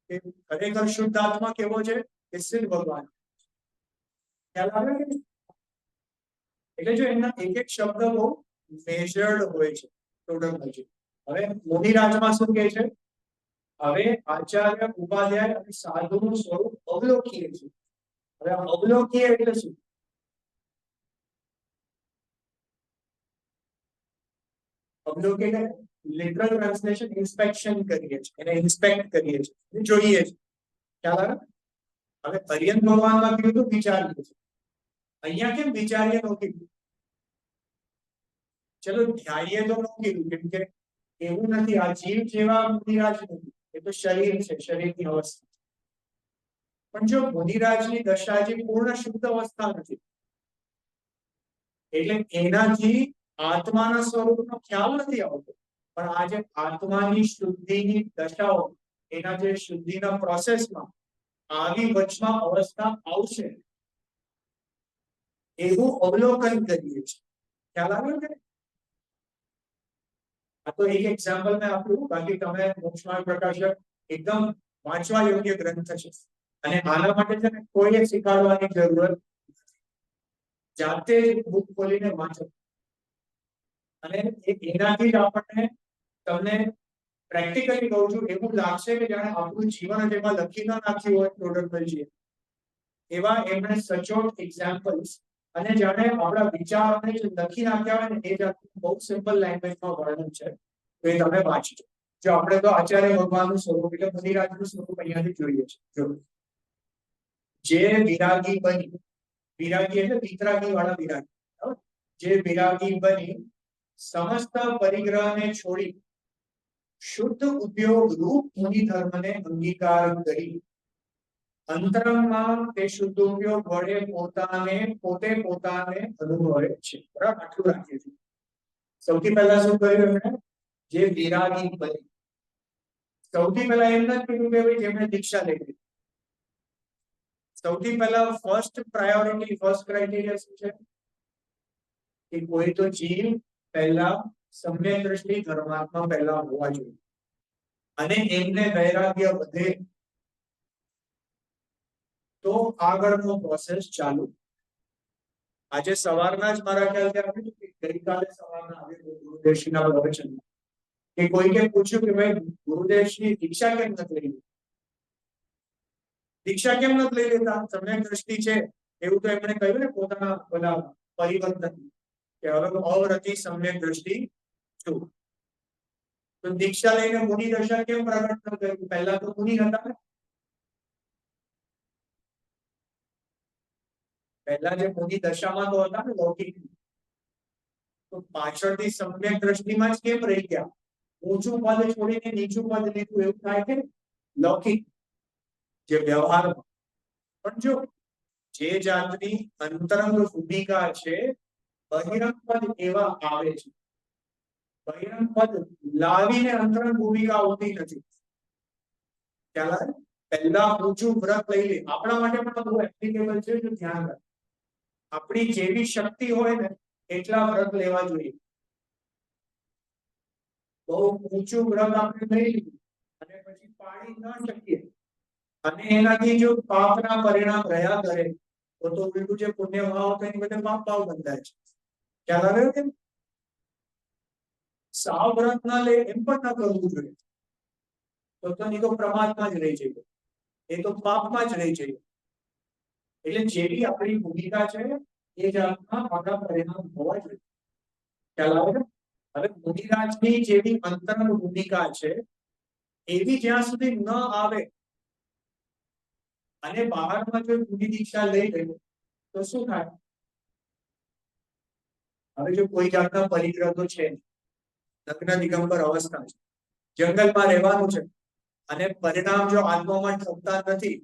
એ ખરેખર શુદ્ધ આત્મા કેવો છે? એ સિદ્ધ ભગવાન. ખ્યાલ આવે કે? એટલે જો એમના એક એક શબ્દ બહુ મેજર્ડ હોય છે ટોટલ. હવે મુનિરાજમાં શું કહે છે? હવે આચાર્ય, ઉપાધ્યાય અને સાધુનું સ્વરૂપ અવલોકીએ છે. હવે અવલોકીએ એટલે શું? અવલોકીએ લિટરલ ટ્રાન્સલેશન ઇન્સ્પેક્શન કરીએ છીએ, એને ઇન્સ્પેક્ટ કરીએ છીએ, જોઈએ છે. ખ્યાલ આવે? હવે અરિહંત ભગવાનમાં કીધું વિચારીએ છીએ. અહીંયા કેમ વિચારીએ નો કીધું? ચલો ધ્યાઈએ તો નો કીધું, કેમ કે એવું નથી. આ જીવ જેવા મુનિરાજ નથી, એ તો શરીર છે, શરીરની અવસ્થા. પણ જો મુનિરાજની દશા જે પૂર્ણ શુદ્ધ અવસ્થા નથી, એટલે એનાથી આત્માના સ્વરૂપનો ખ્યાલ નથી આવતો. પણ આ જે આત્માની શુદ્ધિની દશાઓ, એના જે શુદ્ધિના પ્રોસેસમાં આવી વચમાં અવસ્થા આવશે એવું અવલોકન કરીએ છીએ. ખ્યાલ આવ્યો કે? આ તો એક એક્ઝામ્પલ મેં આપ્યું, બાકી તમે મોક્ષમાર્ગ પ્રકાશક એકદમ વાંચવા યોગ્ય ગ્રંથ છે, અને આના માટે છે ને કોઈએ શીખવાડવાની જરૂરત જાતે બુક ખોલીને વાંચો, અને એનાથી જ આપણને તમને પ્રેક્ટિકલી કહું છું એવું લાગશે કે જાણે આપણું જીવન જ એમાં લખી ન નાખ્યું હોય ટોડરમલજીએ. એવા એમણે સચોટ એક્ઝામ્પલ્સ અને જાણે આપણા વિચારોને જે લખી નાખ્યા હોય ને એ જાતનું બહુ સિમ્પલ લેંગ્વેજમાં વર્ણન છે. તો એ તમે વાંચજો. જો આપણે તો આચાર્ય ભગવાનનું સ્વરૂપ એટલે મુનિરાજનું સ્વરૂપ અહીંયાથી જોઈએ છે. જો જે વિરાગી બની, વિરાગી એટલે વિતરાગી વાળા વિરાગી, જે વિરાગી બની સમસ્ત પરિગ્રહને છોડી શુદ્ધ ઉદ્યોગ રૂપ મુનિ ધર્મને અંગીકાર કરી અંતરંગમાં તે શુદ્ધ ઉપયોગ વડે પોતાને અનુભવે છે. બરાબર? આટલું રાખીએ છીએ. સૌથી પહેલા શું કહ્યું એમણે? જે વિરાગી બની સૌથી પહેલા એમ નથી કીધું કે ભાઈ જેમણે દીક્ષા લીધી. સૌથી પહેલા ફર્સ્ટ પ્રાયોરિટી, ફર્સ્ટ ક્રાઇટેરિયા શું છે કે કોઈ તો જીવ પહેલા સમ્યક દ્રષ્ટિ ધર્માત્મા પહેલા હોવા જોઈએ અને એમને વૈરાગ્ય વધે તો આગળનો પ્રોસેસ ચાલુ. આજે સવારના જ મારા ખ્યાલથી આપણે ગઈકાલે સવારના આવ્યું ગુરુદેવશ્રીના પ્રવચન કે કોઈને પૂછ્યું કે ભાઈ ગુરુદેવશ્રી દીક્ષા કેમ નથી લઈ? દીક્ષા કેમ નથી લઈ લેતા? સમ્યક દ્રષ્ટિ છે એવું તો એમણે કહ્યું ને પોતાના બધા પરિવર્તન કે હવે અવરતિ સમ્યક દ્રષ્ટિ છું. તો દીક્ષા લઈને મુનિ દશા કેમ પ્રગટ ન કર્યું? પહેલા તો મુનિ હતા ને. પહેલા જે મુનિ દશામાં તો હતા ને લૌકિક, તો પાછળથી સમ્યક દ્રષ્ટિમાં જ કેમ રહી ગયા? ઊંચું પદ છોડીને નીચું પદ લીધું એવું થાય કે લૌકિક જે વ્યવહારમાં. પણ જો જે જાતની અંતરંગ ભૂમિકા છે બહિરંગ પદ એવા આવે છે. બહિરંગ પદ લાવીને અંતરંગ ભૂમિકા આવતી નથી. ખ્યાલ આવે? પહેલા ઊંચું વ્રત લઈ લે. આપણા માટે પણ બહુ એપ્લિકેબલ છે, જો ધ્યાન રાખ. આપણી જેવી શક્તિ હોય ને એટલા વ્રત લેવા જોઈએ. બહુ ઊંચું વ્રત આપણે લઈ લીધું અને પછી પાડી ન શકીએ અને એનાથી જો પાપના પરિણામ રહ્યા કરે તો ઉલટું જે પુણ્ય ભાવ હતો એની બધે પાપ ભાવ બંધાય છે. ખ્યાલ આવ્યો કે સાવ વ્રત ના લે એમ પણ ન કરવું જોઈએ. તો એ તો પ્રમાદમાં જ રહી જાય, એ તો પાપમાં જ રહી જાય. એટલે જેવી આપણી ભૂમિકા છે એ જાતના આપણા પરિણામ હોવા જોઈએ. ખ્યાલ આવે? હવે મુનિરાજની જેવી અંતરંગ ભૂમિકા છે એવી જ્યાં સુધી ન આવે અને બહારમાં જો મુનિ દીક્ષા લઈ લે તો શું થાય? હવે જો કોઈ જાતના પરિગ્રહ તો છે, લગ્ન દિગંબર અવસ્થા છે, જંગલમાં રહેવાનું છે અને પરિણામ જો આત્મામાં ઠપતા નથી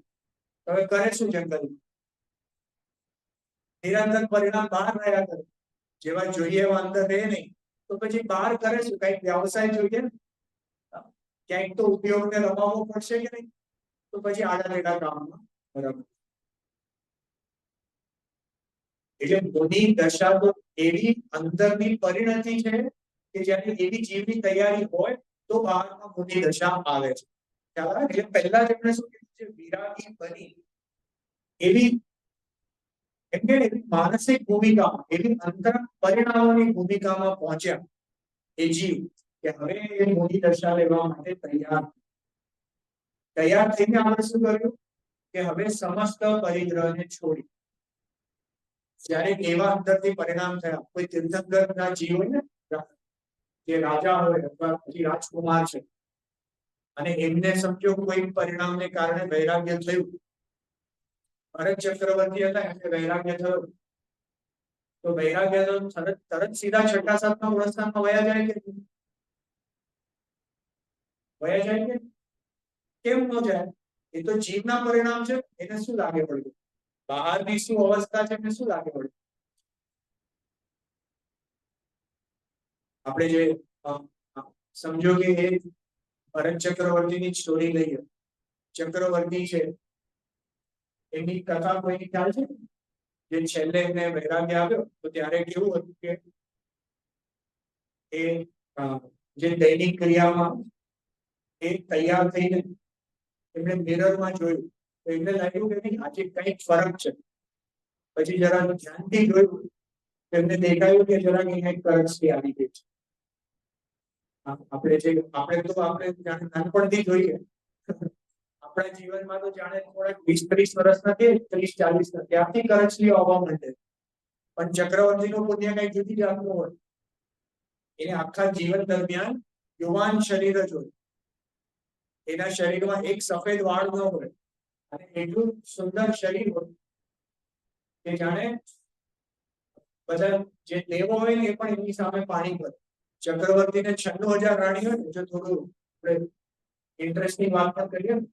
તો હવે કરે શું જંગલ? નિરંતર પરિણામ બહાર રહ્યા કરે. જેવા જોઈએ એવા અંદર રહે નહીં તો પછી બહાર કરે શું? કઈક વ્યવસાય જોઈએ ને, ક્યાંક તો ઉપયોગને રમાવવો પડશે કે નહીં? તો પછી આડા તેડા કામમાં બરાબર. એટલે મુનિ દશા તો એવી અંદરની પરિણતિ છે કે જ્યારે એવી જીવની તૈયારી હોય તો બહારમાં મુનિ દશા આવે છે. ખ્યાલ આવે? એટલે પહેલા જ એમણે શું કીધું છે? વિરાગી બની એવી એમ કે એવી માનસિક ભૂમિકામાં, એવી અંતરંગ પરિણામોની ભૂમિકામાં પહોંચ્યા એ જીવ કે હવે એ મુનિ દશા લેવા માટે તૈયાર થઈને આપણે શું કર્યું કે હવે સમસ્ત પરિગ્રહને છોડી જ્યારે એવા અંદરથી પરિણામ થયા. કોઈ તીર્થંકર ના જીવ હોય ને, જે રાજા હોય અથવા પછી રાજકુમાર છે અને એમને સમજો કોઈ પરિણામને કારણે વૈરાગ્ય થયું. ભરત ચક્રવર્તી હતા એમને વૈરાગ્ય થયું તો વૈરાગ્ય તો તરત સીધા છઠ્ઠા સાતમા વર્ષમાં વયા જાય કે વયા જાય કે કેમ ન જાય? એ તો જીવના પરિણામ છે. એને શું લાગે પડ્યું? બહારની શું અવસ્થા છે એને શું લાગે પડ્યું? આપણે જે સમજો કે એ ભરત ચક્રવર્તીની સ્ટોરી લઈએ. ચક્રવર્તી છે એની કથા કોઈની ખ્યાલ છે? જે છેલ્લે એમને વૈરાગ્ય આવ્યો તો ત્યારે કેવું હતું કે એ જે દૈનિક ક્રિયામાં એ તૈયાર થઈને એમને મિરરમાં જોયું તો એમને લાગ્યું કે આજે કંઈક ફરક છે. પછી જરા ધ્યાનથી જોયું તો એમને દેખાયું કે જરા કંઈક કરચલી આવી ગઈ છે. આપણે નાનપણથી જોઈએ આપણા જીવનમાં તો જાણે થોડાક 20-30 વર્ષના કે 30-40 ના ત્યારથી કરચલીઓ આવવા માંડે. પણ ચક્રવર્તીનું પુણ્ય કઈ જુદી જાતનું હોય. એને આખા જીવન દરમિયાન યુવાન શરીર જ હોય. એના શરીરમાં એક સફેદ વાળ ન હોય અને એટલું સુંદર શરીર હોય કે જાણે બધા જે દેવો હોય ને એ પણ એની સામે પાણી ભરે. ચક્રવર્તીને 96,000 રાણી હોય ને, જો થોડું આપણે ઇન્ટરેસ્ટિંગ વાત પણ કરીએ ને,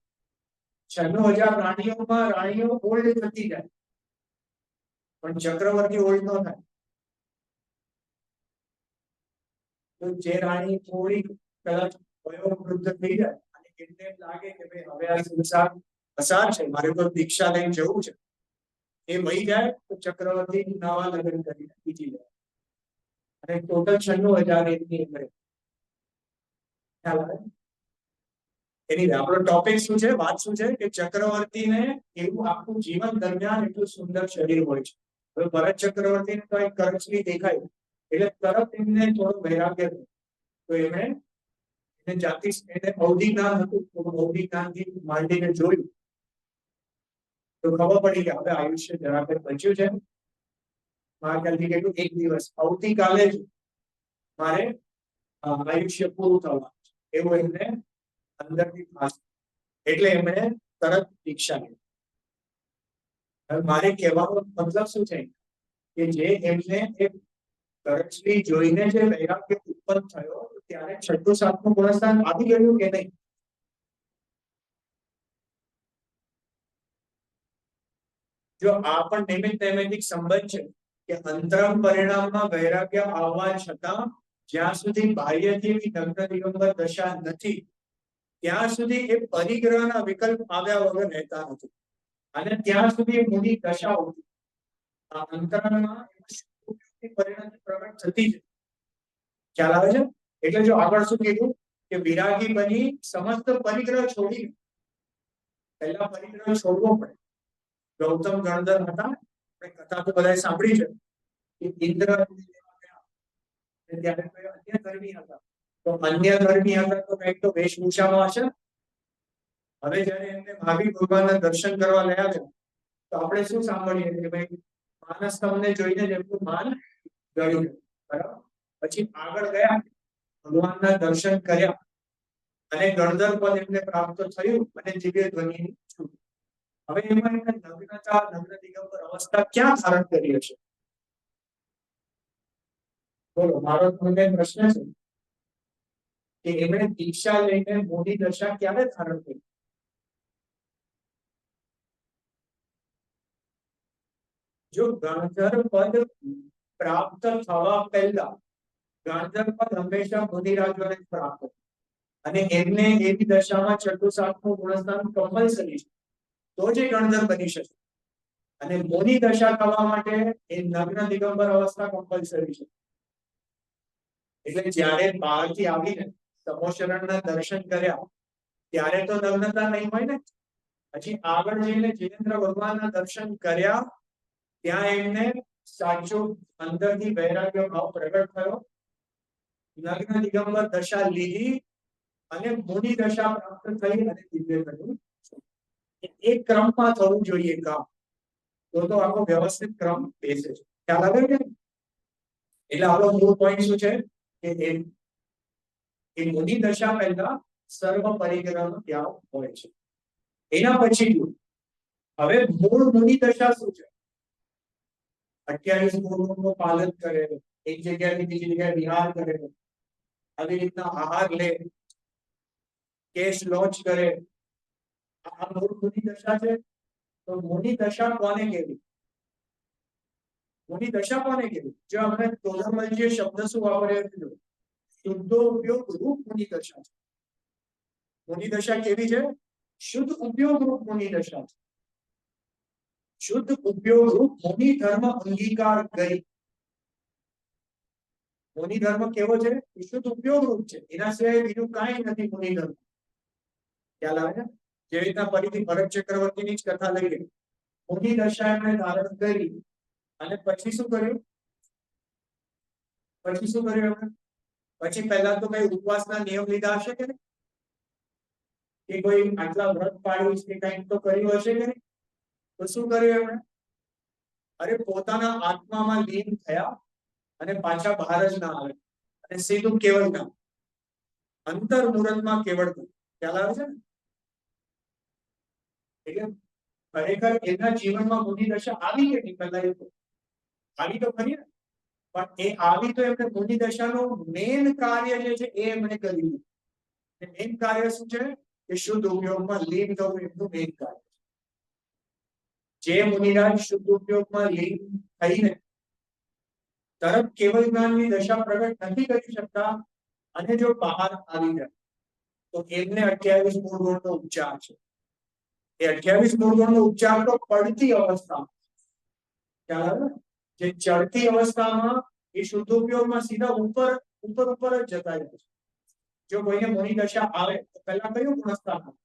96,000 રાણીઓ ઓલ્ડ થતી જાય પણ ચક્રવર્તી ઓલ્ડ ન થાય. તો જે રાણી થોડી કદાચ વયોવૃદ્ધ થઈ જાય અને આ સંસાર પસાર છે, મારે તો દીક્ષા લઈને જવું છે, એ વહી જાય તો ચક્રવર્તી નવા લગ્ન કરીને બીજી લે અને ટોટલ 96,000 એમની અંદર. ખ્યાલ આવે? એની આપણો ટોપિક શું છે, વાત શું છે કે ચક્રવર્તીને એવું આખું જીવન દરમિયાન એટલું સુંદર શરીર હોય છે. હવે ભરત ચક્રવર્તીને તો એક કરચલી દેખાય એટલે તરત એમને થોડું વૈરાગ્ય થયું. તો એમણે એને જાતિ એને બૌદ્ધિક જ્ઞાન હતું, તો બૌદ્ધિક જ્ઞાનથી માંડીને જોયું તો ખબર પડી કે હવે આયુષ્ય જરાક બચ્યું છે. મારા ખ્યાલથી કેટલું, એક દિવસ, આવતીકાલે જ મારે આયુષ્ય પૂરું થવાનું છે એવું એમને અંદરથી ખાસ, એટલે એમણે તરત દીક્ષા લીધી. હવે મારે કહેવાનો મતલબ શું છે કે જે એમને એક કરચલી જોઈને જે વૈરાગ્ય ઉત્પન્ન થયો ત્યારે છઠ્ઠું સાતમું ગુણસ્થાન આવી ગયું કે નહીં? જો આ પણ નિમિત્ત નૈમિત્તિક સંબંધ છે કે અંતરંગ પરિણામમાં વૈરાગ્ય આવવા છતાં જ્યાં સુધી બાહ્યથી નગ્ન દિગંબર દશા નથી ત્યાં સુધી એ પરિગ્રહના વિકલ્પ આવ્યા વગર રહેતા નથી અને ત્યાં સુધી મુનિ દશા હોતી. આ અંતરંગમાં પરિણામથી પ્રગટ થતી છે. ખ્યાલ આવે છે? એટલે જો આગળ શું કીધું કે વિરાગી બની સમસ્ત પરિગ્રહ છોડી, પહેલા પરિગ્રહ છોડવો પડે. ગૌતમ ગણધર હતા, કથા તો બધાએ સાંભળી છે કે ઇન્દ્ર ત્યારે અન્ય ધર્મી હતા, તો અન્ય ધર્મી હતા તો કંઈક તો વેશભૂષામાં હશે. હવે જયારે એમને મહાવીર ભગવાનના દર્શન કરવા ગયા છે તો આપણે શું સાંભળીએ કે ભાઈ માનસ તમને જોઈને જ એમનું માન ગળ્યું, બરાબર. પછી આગળ ગયા, ભગવાનના દર્શન કર્યા અને ગણધર પદ એમને પ્રાપ્ત થયું અને દિવ્ય ધ્વનિની છૂટ. હવે એમાં એમને નગ્નતા, નગ્ન દિગંબર અવસ્થા ક્યાં ધારણ કરી હશે? બોલો, મારો તમને પ્રશ્ન છે કે એમણે દીક્ષા લઈને મોદી દશા ક્યારે ધારણ કરી? જો ગણધર પદ પ્રાપ્ત થવા પહેલા, ગણધર પદ હંમેશા મુનિરાજોને જ પ્રાપ્ત અને એમને એવી દશામાં છઠ્ઠું સાતમું ગુણસ્થાન કમ્પલસરી છે તો જ એ ગણધર બની શકે. અને મુનિ દશા થવા માટે એ નગ્ન દિગંબર અવસ્થા કમ્પલસરી છે. એટલે જ્યારે બહારથી આવીને તમોશરણના દર્શન કર્યા ત્યારે તો નગ્નતા નહીં હોય ને. પછી આગળ જઈને જિનેન્દ્ર ભગવાનના દર્શન કર્યા ત્યાં એમને સાચો અંદરથી વૈરાગ્ય ભાવ પ્રગટ થયો, નગ્ન દિગંબર દશા લીધી અને મુનિ દશા પ્રાપ્ત થઈ અને દિવ્ય બન્યું. એક ક્રમમાં થવું જોઈએ કામ, તો આખો વ્યવસ્થિત ક્રમ બેસે છે. ખ્યાલ આવે છે? એટલે આનો મૂળ પોઈન્ટ શું છે કે એ મુનિ દશા પહેલા સર્વ પરિગ્રહનો ત્યાગ હોય છે. એના પછી હવે મૂળ મુનિ દશા શું છે? 28 ગુણોનું પાલન કરે, એક જગ્યાએથી બીજી જગ્યાએ વિહાર કરે, આવી રીતના આહાર લે, કેશ લોચ કરે, આ મૂળ મુનિ દશા છે. તો મુનિ દશા કોને કહેવી? મુનિ દશા કોને કહેવી? જો આપણે તોલમલજીએ શબ્દ શું વાપર્યો છે? શુદ્ધો ઉપયોગ રૂપ મુનિ દશા છે. મુનિ દશા કેવી છે? શુદ્ધ ઉપયોગ રૂપ મુનિ દશા છે. શુદ્ધ ઉપયોગ રૂપ મુનિ ધર્મ અંગીકાર કરી. મુનિ ધર્મ કેવો છે? શુદ્ધ ઉપયોગ રૂપ છે, એના સિવાય બીજું કાંઈ નથી મુનિ ધર્મ. ખ્યાલ આવે છે? જેવી રીતના ફરીથી ભરત ચક્રવર્તીની જ કથા લઈએ, મુનિ દશા એમણે ધારણ કરી અને પછી શું કર્યું? પછી પહેલા તો કઈ ઉપવાસના નિયમ લીધા હશે કે નહીં? કે કોઈ આટલા વ્રત પાડ્યું છે, કંઈક તો કર્યું હશે કે નહીં? તો શું કર્યું એમણે? અરે પોતાના આત્મામાં લીન થયા અને પાછા બહાર જ ના આવે અને સીધું કેવળ નામ, અંતર મુહૂર્તમાં કેવળ નામ. ખ્યાલ આવે છે ને? એટલે ખરેખર એમના જીવનમાં મુનિ દશા આવી કે નહીં? પહેલા એ આવી તો ખરી ને, પણ એ આવી તો એમને મુનિ દશાનું મેન કાર્ય જે છે એ એમણે કર્યું. મેન કાર્ય શું છે કે શુદ્ધ ઉપયોગમાં લીન થવું, એમનું મેન કાર્ય. જે મુનિરાજ શુદ્ધ ઉપયોગમાં લીન થઈને તરત કેવળ જ્ઞાનની દશા પ્રગટ નથી કરી શકતા અને જો બહાર આવી જાય તો એમને 28 મૂળ ગુણનો ઉપચાર છે. એ 28 મૂળ ગુણનો ઉચ્ચાર તો પડતી અવસ્થામાં, ખ્યાલ આવે ને? જે ચડતી અવસ્થામાં એ શુદ્ધ ઉપયોગમાં સીધા ઉપર ઉપર જ જતા રહે છે. જો કોઈને મોની દશા આવે તો પહેલા કયું ગુણસ્થાન આવે?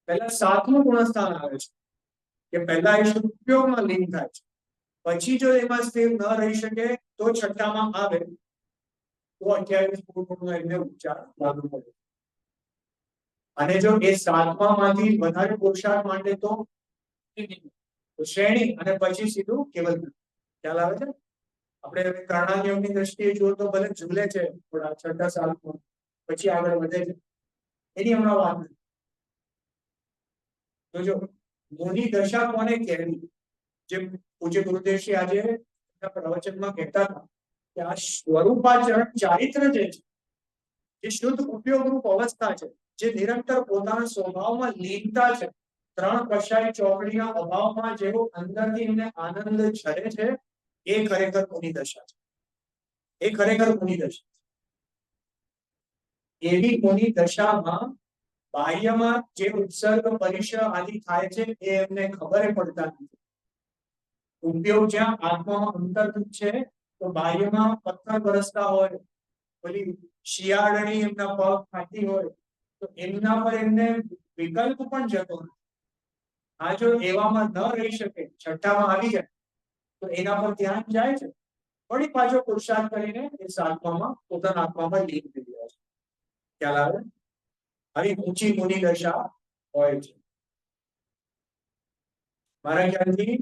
પહેલા 7મું ગુણસ્થાન આવે છે, કે પહેલા એ શુદ્ધ ઉપયોગમાં લીન થાય છે, પછી જો એમાં સ્થિર ન રહી શકે તો છઠ્ઠામાં આવે તો 28 મૂળ ગુણનો એમને ઉચ્ચાર લાગુ પડે. અને જો એ 7માંથી વધારે પુરુષાર્થ માંડે તો શ્રેણી અને પછી સીધું કેવલ જ્ઞાન. ખ્યાલ આવે છે? આપણે હવે પ્રાણાયામની દ્રષ્ટિએ જુઓ તો ભલે ઝૂલે છે થોડા છઠ્ઠા સાલમાં, પછી આગળ વધે છે, એની હમણાં વાત નથી. તો જો મોની દશા કોને કહેવી, જે પૂજ્ય ગુરુદેવશ્રી આજે પ્રવચનમાં કહેતા હતા કે આ સ્વરૂપાચરણ ચારિત્ર જે છે, જે શુદ્ધ ઉપયોગરૂપ અવસ્થા છે, જે નિરંતર પોતાના સ્વભાવમાં લીનતા છે, 3 કશાય ચોકડીના અભાવમાં જેવો અંદરથી એમને આનંદ ઝરે છે, એ ખરેખર મોની દશા છે. એ ખરેખર મોની દશા છે. એવી મોની દશામાં બાહ્યમાં જે ઉત્સર્ગ પરિસર આદિ થાય છે એ એમને ખબર પડતા નથી. ઉપયોગ જ્યાં આત્મામાં અંતર્ગત છે તો બાહ્યમાં પથ્થર બરસતા હોય, પેલી શિયાળની એમના પગ ફાટી હોય તો એમના પર એમને વિકલ્પ પણ જતો નથી. આ જો એવામાં ન રહી શકે, છઠ્ઠામાં આવી જાય તો એના પર ધ્યાન જાય છે, વળી પાછો પુરુષાર્થ કરીને એ 7માં પોતાના આત્મામાં લીન થઈ ગયા છે. ખ્યાલ આવે? આવી ઊંચી મોની દશા હોય છે. મારા ખ્યાલથી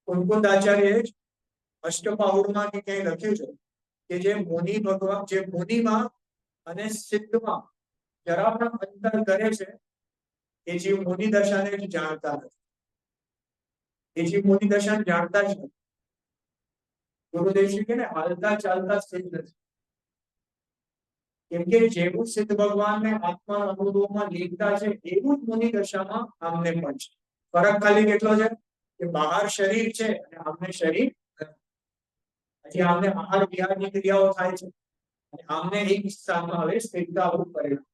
કુંકુદાચાર્ય અષ્ટપાહુડમાં કે ક્યાંય લખ્યું છે કે જે મોની ભગવાન, જે મોનીમાં અને સિદ્ધમાં જરા પણ અંતર કરે છે એ જીવ મોની દશાને જ જાણતા નથી. એ જીવ મોની દશાને જાણતા જ નથી. ગુરુદેવશ્રી કે ને હાલતા ચાલતા સિદ્ધ નથી. કેમ કે જેવું સિદ્ધ ભગવાનને આત્મા અનુભવમાં લીનતા છે એવું જ મોની દશામાં આમને પણ છે. ફરક ખાલી કેટલો છે કે બહાર શરીર છે અને આમને શરીર નથી. હજી આમને આહાર વિહારની ક્રિયાઓ થાય છે અને આમને એક સ્થાનમાં હવે સ્થિરતા આવું પરિણામ.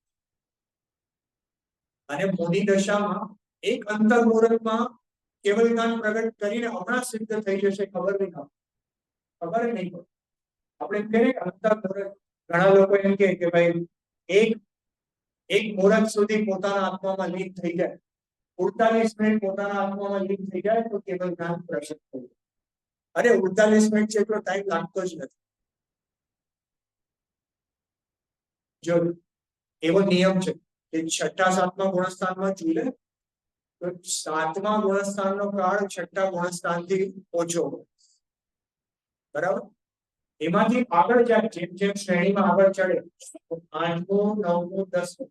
અને મોની દશામાં એક અંતર મુહૂર્તમાં કેવલ જ્ઞાન પ્રગટ કરીને હમણાં સિદ્ધ થઈ જશે, ખબર નહીં પડે. આપણે કહીએ કે અંતર મુહૂર્ત, ઘણા લોકો એમ કે ભાઈ એક મુહૂર્ત સુધી પોતાના આત્મામાં લીન થઈ જાય, 48 મિનિટ પોતાના આત્મામાં લીન થઈ જાય તો કેવલ જ્ઞાન પ્રગટ થઈ જાય. અરે 48 મિનિટ જેટલો ટાઈમ લાગતો જ નથી. જો એવો નિયમ છે કે છઠ્ઠા 7મા ગુણસ્થાનમાં ઝૂલે તો 7મા ગુણસ્થાનનો કાળ 6ઠ્ઠા ગુણસ્થાનથી ઓછો હોય. બરાબર? એમાંથી આગળ જાય, જેમ જેમ શ્રેણીમાં આગળ ચડે તો 8મું 9મું 10મું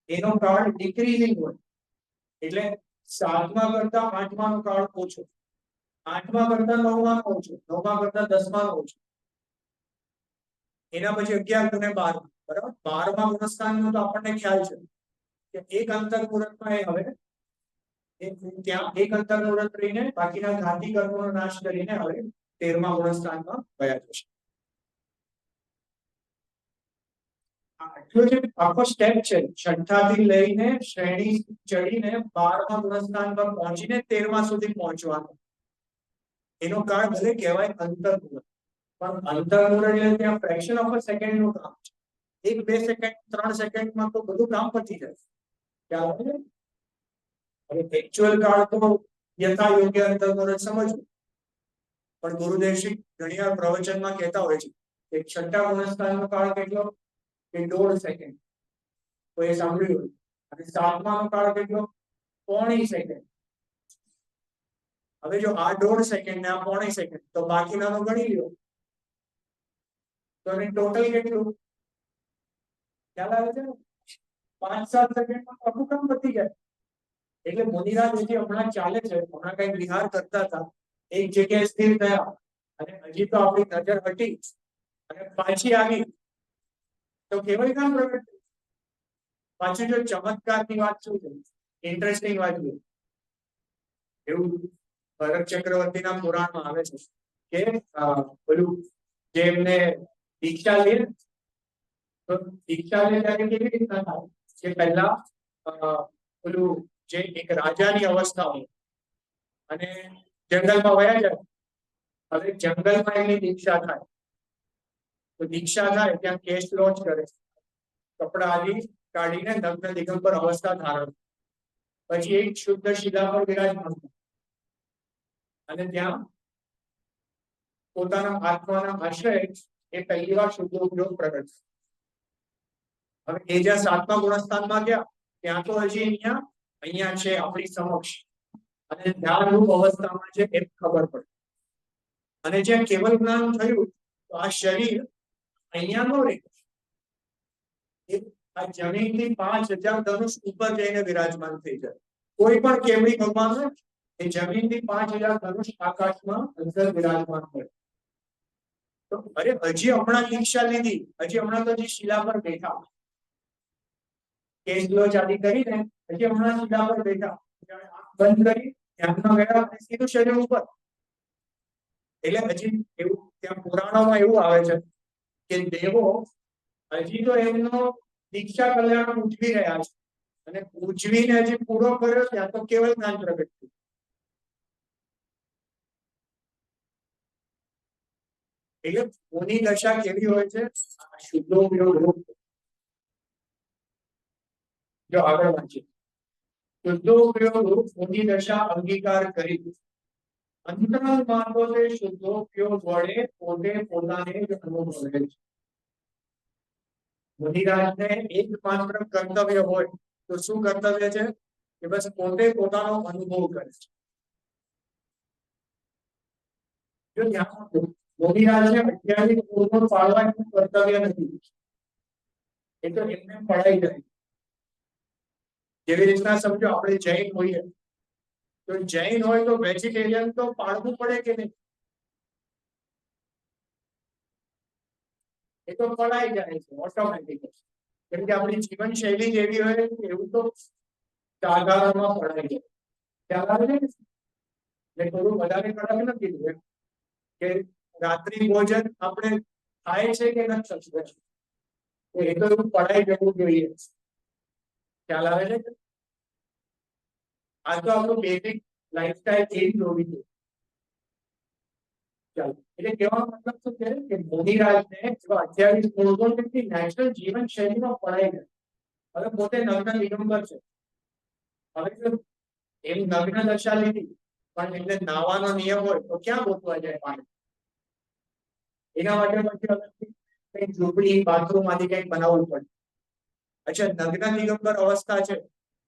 એનો કાળ ડિક્રીઝિંગ હોય. એટલે 7મા કરતા 8માનો કાળ ઓછો, 8મા કરતા 9માનો ઓછો, 9મા કરતા 10માનો ઓછો. એના પછી 11 અને 12. બરાબર? 12મા ગુણસ્થાનનો તો આપણને ખ્યાલ છે કે એક અંતર મુહૂર્તમાં એ હવે ત્યાં એક અંતર મુહૂર્ત રહીને બાકીના ઘાતી કર્મોનો નાશ કરીને હવે 13મા ગુણસ્થાનમાં ગયા જશે. આટલો જે આખો સ્ટેપ છે, છઠ્ઠાથી લઈને શ્રેણી ચડીને 12મા ગુણસ્થાન પર પહોંચીને 13મા સુધી પહોંચવાનો, એનો કાળ ભલે કહેવાય અંતર મુહૂર્ત, પણ અંતર મુહૂર્ત એટલે ત્યાં ફ્રેક્શન ઓફ અ સેકન્ડનું કામ છે. 1 2 સેકન્ડ 3 સેકન્ડમાં તો બધું કામ પતી જાય. ખ્યાલ આવે? હવે એક્ચ્યુઅલ કાળ તો યથા યોગ્ય અંતર મુહૂર્ત સમજવું. પણ ગુરુદેવશ્રી ઘણીવાર પ્રવચનમાં કહેતા હોય છે કે છઠ્ઠા ગુણસ્થાનનો કાળ કેટલો કે 1.5 સેકન્ડ, તો એ સાંભળ્યું હોય. અને 7માનો કાળ કેટલો 0.5 સેકન્ડ. હવે જો આ 1.5 સેકન્ડ ને આ 0.5 સેકન્ડ તો બાકીનાનો ગણી લ્યો તો એને ટોટલ કેટલું ખ્યાલ આવે છે? 5-7 સેકન્ડમાં આખું કામ પતી જાય. એટલે મોનીરાજ જે હમણાં ચાલે છે, હમણાં કઈ વિહાર કરતા હતા, એક જગ્યાએ સ્થિર થયા અને હજી તો આપણી નજર હટી અને પાછી આવી તો કેવળ કામ પ્રગટ. પાછું જો ચમત્કારની વાત શું છે, ઇન્ટરેસ્ટિંગ વાત છે, એવું ભરત ચક્રવર્તીના પુરાણમાં આવે છે કે પેલું જે એમને દીક્ષા લે તો દીક્ષા લે ત્યારે કેવી રીતના થાય કે પહેલા પેલું જે એક રાજાની અવસ્થા હોય અને જંગલમાં વયા જાય. હવે જંગલમાં એની દીક્ષા થાય, તો દીક્ષા થાય ત્યાં કેશ લોચ કરે, કપડા આદિ કાઢીને નગ્ન દિગંબર અવસ્થા ધારણ, પછી એક શુદ્ધ શિલા પર વિરાજમાન થાય અને ત્યાં પોતાના આત્માના આશ્રય એ પહેલી વાર શુદ્ધ ઉપયોગ પ્રગટ. હવે એ જ્યાં 7મા ગુણસ્થાનમાં ગયા ત્યાં તો હજી અહીંયા છે આપણી સમક્ષ, અને ધ્યાનરૂપ અવસ્થામાં છે એ ખબર પડે. અને જ્યાં કેવલ જ્ઞાન થયું તો આ શરીર અહીંયા નો રહે, આ જમીનથી 5000 ધનુષ ઉપર જઈને વિરાજમાન થઈ જાય. કોઈ પણ કેવડી ભગવાન હોય એ જમીનથી 5000 ધનુષ આકાશમાં અંદર વિરાજમાન હોય. તો અરે હજી હમણાં દીક્ષા લીધી, હજી હમણાં તો હજી શિલા પર બેઠા, કેસલો ચાલી કરીને હજી હમણાં શિલા પર બેઠા, બંધ કરી ધ્યાનમાં ગયા અને સીધું શરીર ઉપર. એટલે હજી એવું ત્યાં પુરાણોમાં એવું આવે છે કે દેવો હજી તો એમનો દીક્ષા કલ્યાણ ઉજવી રહ્યા છે, અને ઉજવીને હજી પૂરો કર્યો ત્યાં તો કેવલ જ્ઞાન પ્રગટ થયું. એટલે કોની દશા કેવી હોય છે? શુદ્ધોપયોગ રૂપ. જો આગળ વાંચીએ, શુદ્ધોપયોગ રૂપ કોની દશા અંગીકાર કરી, અંતરાલ માર્ગો તે શુદ્ધોપયોગ વડે પોતે પોતાને જ અનુભવે છે. મુનિરાજને એકમાત્ર કર્તવ્ય હોય તો શું કર્તવ્ય છે? કે બસ પોતે પોતાનો અનુભવ કરે છે. જો ધ્યાન મુનિરાજને 28 પૂર્ણ પાડવાનું કર્તવ્ય નથી, એ તો એમને પડાઈ જાય. જેવી રીતના સમજો આપણે જૈન હોઈએ તો જૈન હોય તો વેજીટેરિયન તો પાળવું પડે કે નહીં? એ તો પડાઈ જાય છે ઓટોમેટિક, કેમ કે આપણી જીવન શૈલી જેવી હોય એવું તો સાધારણમાં પડાઈ જાય. ખ્યાલ આવે છે? એટલે થોડું વધારે કડક નથી કીધું કે રાત્રિ ભોજન આપણે થાય છે કે નથી થતું, એ તો એવું પડાઈ જવું જોઈએ. ખ્યાલ આવે છે? આ તો આપણું બેઝિક લાઈફસ્ટાઈલ એવી હોવી જોઈએ. ચાલો, એટલે કહેવાનો મતલબ શું છે કે મુનિરાજને 28 મૂળભૂત નેચરલ જીવન શૈલીમાં પડાઈ ગયા. હવે પોતે નગ્ન દિગંબર છે. હવે જો એમ નગ્ન દશા લીધી પણ એમને નાવાનો નિયમ હોય તો ક્યાં ગોતવા જાય પાણી? એના માટે પછી અલગથી કંઈક ઝૂંપડી બાથરૂમ આદિ કંઈક બનાવવું પડે. અચ્છા, નગ્ન દિગંબર અવસ્થા છે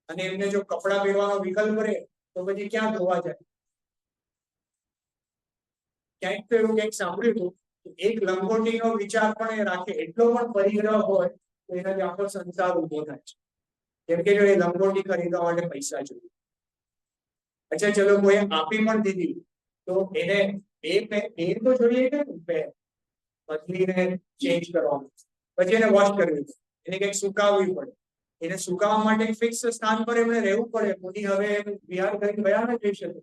અને એમને જો કપડા પહેરવાનો વિકલ્પ રહે તો પછી ક્યાં ધોવા જાય? ક્યાંક તો એવું કંઈક સાંભળ્યું હતું, એક લંગોટીનો વિચાર પણ એ રાખે, એટલો પણ પરિગ્રહ હોય તો એનાથી આખો સંસાર ઉભો થાય છે. કેમ કે જો એ લંગોટી ખરીદવા માટે પૈસા જોઈએ. અચ્છા ચલો, કોઈ આપી પણ દીધી તો એને એ તો જોઈએ કે બદલીને ચેન્જ કરવાનું, પછી એને વોશ કરવી પડે, એને કંઈક સુકાવવી પડે. એને સુકાવવા માટે ફિક્સ સ્થાન પર એમને રહેવું પડે. મુનિ હવે વિહાર કરીને ગયા ન જઈ શકે,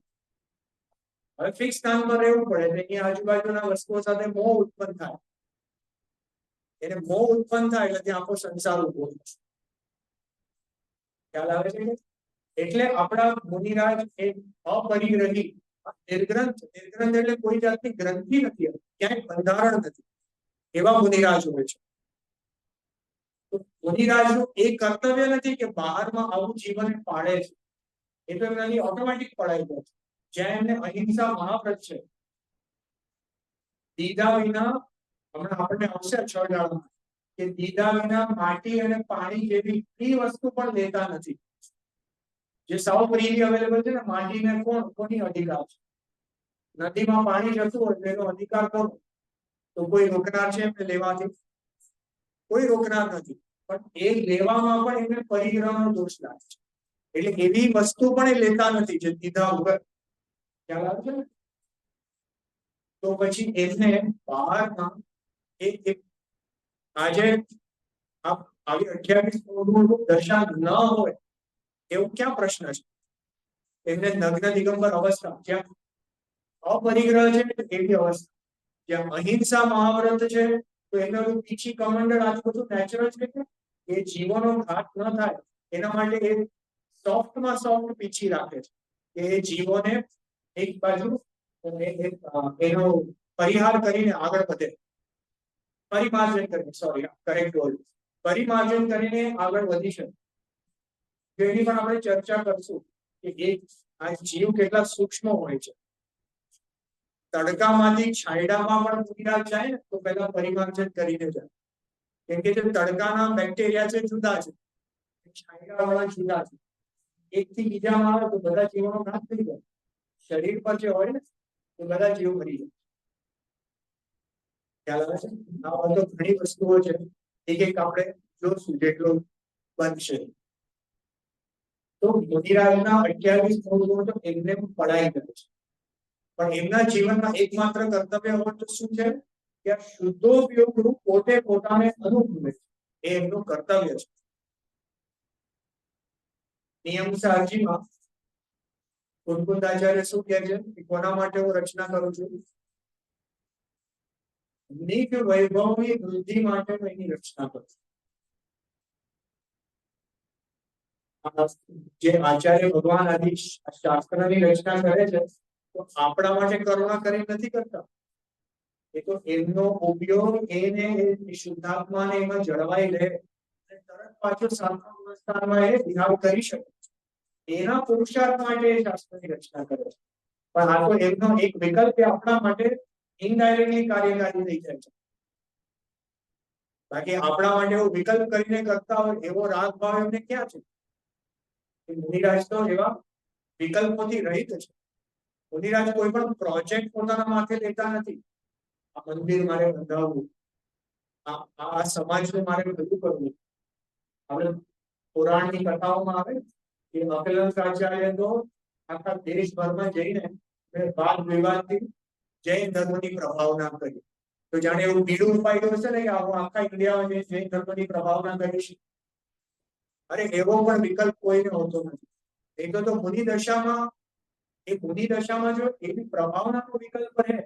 હવે ફિક્સ સ્થાન પર રહેવું પડે. એની આજુબાજુના વસ્તુઓ સાથે મોહ ઉત્પન્ન થાય, એને મોહ ઉત્પન્ન થાય એટલે ત્યાં આખો સંસાર ઉભો થાય. ખ્યાલ આવે છે? એટલે આપણા મુનિરાજ એક અપરિગ્રહી નિર્ગ્રંથ એટલે કોઈ જાતની ગ્રંથિ નથી, ક્યાંય બંધારણ નથી, એવા મુનિરાજ હોય છે. મુનિરાજનું એ કર્તવ્ય નથી કે બહારમાં આવું જીવન પાડે છે, એ તો એમનાથી ઓટોમેટિક પડાઈ જાય છે. જ્યાં એમને અહિંસા મહાવ્રત છે, દીધા વિના, હમણાં આપણને આવશે 6 જાળમાં કે દીધા વિના માટી અને પાણી જેવી ફ્રી વસ્તુ પણ લેતા નથી. જે સાવ ફ્રીલી અવેલેબલ છે ને, માટીને કોની અધિકાર છે? નદીમાં પાણી જતું હોય તો એનો અધિકાર કોનો? તો કોઈ રોકનાર છે એમને લેવાથી? કોઈ રોકનાર નથી, પણ એ લેવામાં પણ એમને પરિગ્રહનો દોષ લાગે છે. એટલે એવી વસ્તુ પણ એ લેતા નથી જે દીધા વગર. ખ્યાલ આવે છે ને? તો પછી એમને બહારમાં એક આજે આવી 28 દશા ન હોય એવું ક્યાં પ્રશ્ન છે? એમને નગ્ન દિગંબર અવસ્થા, જ્યાં અપરિગ્રહ છે એવી અવસ્થા, જ્યાં અહિંસા મહાવ્રત છે તો એનું પીછી કમંડળ, આ બધું નેચરલ છે કે એ જીવોનો ઘાત ન થાય એના માટે એ સોફ્ટમાં સોફ્ટ પીછી રાખે છે કે એ જીવોને એક બાજુ એનો પરિહાર કરીને આગળ વધે, પરિમાર્જન કરીને, સોરી કરેક્ટ વર્ડ, પરિમાર્જન કરીને આગળ વધી શકે. જેની પણ આપણે ચર્ચા કરશું કે એક આ જીવ કેટલા સૂક્ષ્મ હોય છે. તડકામાંથી છાંયડામાં પણ મુનિરાજ જાય ને તો પહેલા પરિમાર્જન કરીને જાય, કેમ કે જે તડકાના બેક્ટેરિયા છે જુદા છે, છાંયડાવાળા જુદા છે. એકથી બીજામાં આવે તો બધા જીવોનો નાશ થઈ જાય. શરીર પર જે હોય ને એ બધા જીવો મરી જાય. ખ્યાલ આવે છે? આ બધો ઘણી વસ્તુઓ છે, એક એક આપણે જોશું જેટલું બનશે. તો મુનિરાજના 28 ગુણો તો એમને પડાઈ કરે છે, પણ એમના જીવનમાં એકમાત્ર કર્તવ્ય હોય તો શું છે કે આ શુદ્ધોપયોગનું પોતે પોતાને અનુભવે છે, એ એમનું કર્તવ્ય છે. નિયમ સારજીમાં કુંકુંદાચાર્ય શું કહે છે કે કોના માટે હું રચના કરું છું? નિજ વૈભવની વૃદ્ધિ માટે હું એની રચના કરું છું. જે આચાર્ય ભગવાન આદિ શાસ્ત્રની રચના કરે છે તો આપણા માટે કરુણા કરી નથી કરતા, એ તો એમનો ઉપયોગ એને શુદ્ધાત્માને એમાં જળવાઈ રહે અને તરત પાછો સાતમા અવસ્થામાં એ વિહાર કરી શકે, એના પુરુષાર્થ માટે એ શાસ્ત્રની રચના કરે છે. પણ આ તો એમનો એક વિકલ્પ આપણા માટે ઇનડાયરેક્ટલી કાર્યકારી થઈ જાય છે. બાકી આપણા માટે એવો વિકલ્પ કરીને કરતા હોય એવો રાગ ભાવ એમને ક્યાં છે? મુનિરાજ તો એવા વિકલ્પોથી રહિત છે. મુનિરાજ કોઈ પણ પ્રોજેક્ટ પોતાના માથે લેતા નથી. આ મંદિર મારે બંધાવવું, આ સમાજને મારે બધું કરવું. આપણે પુરાણની કથાઓમાં આવે કે અકલંકાચાર્ય તો આખા દેશભરમાં જઈને વાદ વિવાદથી જૈન ધર્મની પ્રભાવના કરી. તો જાણે એવું બીડું ઉપાડ્યું હશે ને કે આખા ઇન્ડિયામાં જૈન ધર્મની પ્રભાવના કરીશ. અરે એવો પણ વિકલ્પ કોઈને હોતો નથી. એ તો મુનિ દશામાં જો એવી પ્રભાવનાનો વિકલ્પ રહે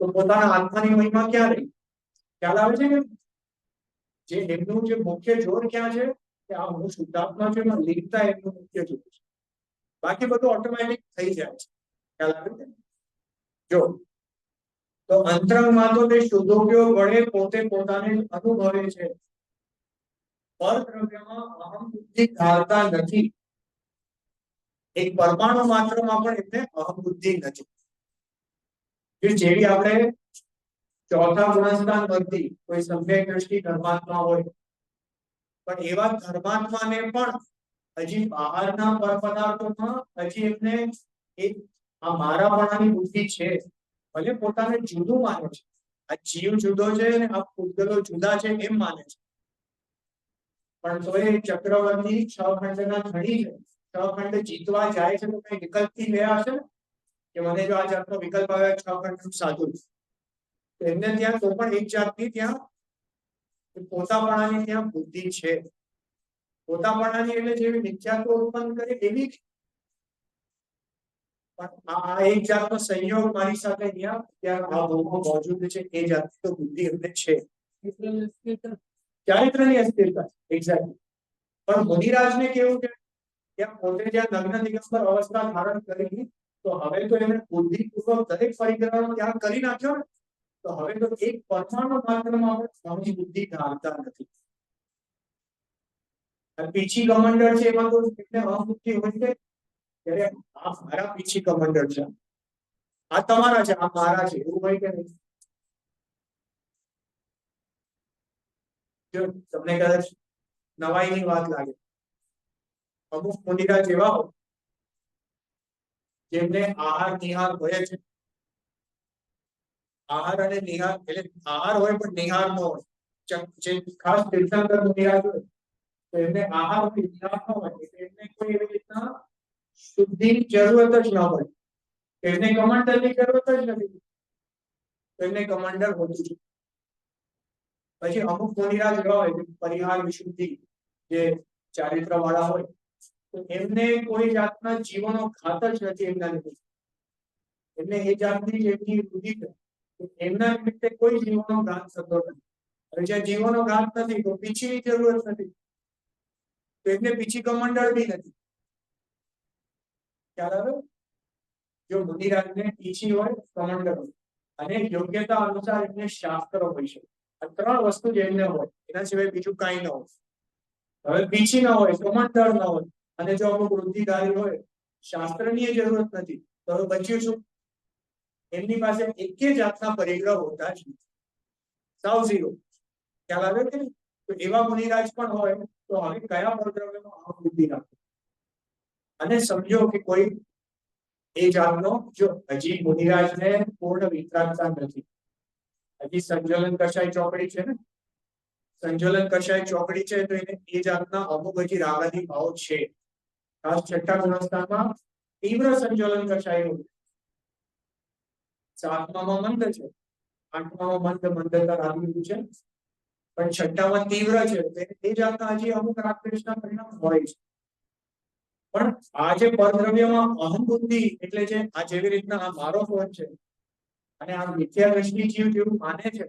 તો પોતાના આત્માની મહિમા ક્યાં રહી? ખ્યાલ આવે છે કે જે એમનું જે મુખ્ય જોર ક્યાં છે કે આ હું શુદ્ધાત્મા છું એમાં લીનતા એમનું મુખ્ય જોર છે. બાકી બધું ઓટોમેટિક થઈ જાય છે. ખ્યાલ આવે છે? જો તો અંતરંગમાં તો તે શુદ્ધોપયોગ વડે પોતે પોતાને અનુભવે છે. પરદ્રવ્યમાં અહમ બુદ્ધિ ધારતા નથી. એક પરમાણુ માત્રમાં પણ એમને અહમ બુદ્ધિ નથી. જેવી આપણે ચોથા ગુણસ્થાન પરથી કોઈ સમ્યક દ્રષ્ટિ ધર્માત્મા હોય, પણ એવા ધર્માત્માને પણ હજી બહારના પર પદાર્થોમાં હજી એમને એક આ મારાપણાની બુદ્ધિ છે. ભલે પોતાને જુદું માને છે, આ જીવ જુદો છે અને આ પૂતગલો જુદા છે એમ માને છે, પણ તો એ ચક્રવર્તી 6 ખંડના ધણી છે. 6 ખંડ જીતવા જાય છે તો કઈ વિકલ્પથી ગયા હશે ને કે મને જો આ જાતનો વિકલ્પ આવે 6 ખંડ સાધુ, તો એમને ત્યાં તો પણ એક જાતની ત્યાં પોતાપણાની ત્યાં બુદ્ધિ છે. પોતાપણાની એટલે જેવી મિથ્યાત્વ ઉત્પન્ન કરે એવી, પણ આ એક જાતનો સંયોગ મારી સાથે અહીંયા ત્યાં આ ભૂમો મોજૂદ છે એ જાતની તો બુદ્ધિ એમને છે. ચારિત્રની અસ્થિરતા એક્ઝેક્ટલી. પણ મુનિરાજને કેવું છે ત્યાં પોતે જ્યાં નગ્ન દિગંબર અવસ્થા ધારણ કરી તો હવે તો એને બુદ્ધિપૂર્વક દરેક પરિગ્રહનો ત્યાગ કરી નાખ્યો ને, તો હવે તો એક પરમાણુ માત્રમાં પણ સ્વામી બુદ્ધિ ધારતા નથી. પીછી કમાન્ડર છે એમાં તો એટલે અબુદ્ધિ હોય છે ત્યારે આ મારા પીછી કમાન્ડર છે, આ તમારા છે, આ મારા છે, એવું હોય કે નહીં? જો તમને કદાચ નવાઈની વાત લાગે, અમુક મુનિરાજ એવા હોય જેમને આહાર નિહાર હોય છે. આહાર અને નિહાર એટલે આહાર હોય પણ નિહાર ન હોય. જે ખાસ તીર્થંકર મુનિરાજ હોય તો એમને આહાર અને નિહાર ન હોય એટલે એમને કોઈ એવી રીતના શુદ્ધિની જરૂરત જ ન હોય. એમને કમાન્ડરની જરૂરત જ નથી, તો એમને કમાન્ડર હોતું છે. પછી અમુક મુનિરાજ એવા હોય પરિહાર વિશુદ્ધિ જે ચારિત્ર વાળા હોય તો એમને કોઈ જાતના જીવનો ઘાત જ નથી એમના લીધે. એમને એ જાતની એમની બુદ્ધિ છે એમના નિમિત્તે કોઈ જીવનો ઘાત થતો નથી. હવે જ્યાં જીવનો ઘાત નથી તો પીછીની જરૂરત નથી, તો એમને પીછી કમાન્ડર બી નથી. ખ્યાલ આવ્યો? જો મુનિરાજને ઈચ્છી હોય કમંડળ અને યોગ્યતા અનુસાર એમને શાસ્ત્ર હોય છે, આ ત્રણ વસ્તુ જ એમને હોય, એના સિવાય બીજું કાંઈ ન હોય. હવે પીછી ન હોય, કમંડળ ન હોય અને જો અમુક વૃદ્ધિધારી હોય, શાસ્ત્રની જરૂરત નથી, તો હવે બચ્યું શું? એમની પાસે એકે જાતના પરિગ્રહ હોતા જ નથી, સાવ ઝીરો. ખ્યાલ આવે કે નહીં? તો એવા મુનિરાજ પણ હોય તો હવે કયા પરદ્રવ્યમાં અહંબુદ્ધિ રાખે? અને સમજો કે કોઈ એ જાતનો જો હજી મુનિરાજને પૂર્ણ વિતરાગતા નથી, હજી સંજ્વલન કષાય ચોકડી છે ને, સંજ્વલન કષાય ચોકડી છે, તો એને એ જાતના અમુક હજી રાગાદી ભાવ છે. ખાસ છઠ્ઠા ગુણસ્થાનમાં તીવ્ર સંજ્વલન કષાય, સાતમામાં મંદ છે, આઠમામાં મંદતા રાગી છે, પણ છઠ્ઠામાં તીવ્ર છે, એ જાતના હજી અમુક રાગદ્વેષના પરિણામ હોય છે. પણ આ જે પરદ્રવ્યમાં અહંબુદ્ધિ એટલે જે આ જેવી રીતના આ મારો ફોન છે અને આ મિથ્યા દ્રષ્ટિ જીવ જેવું માને છે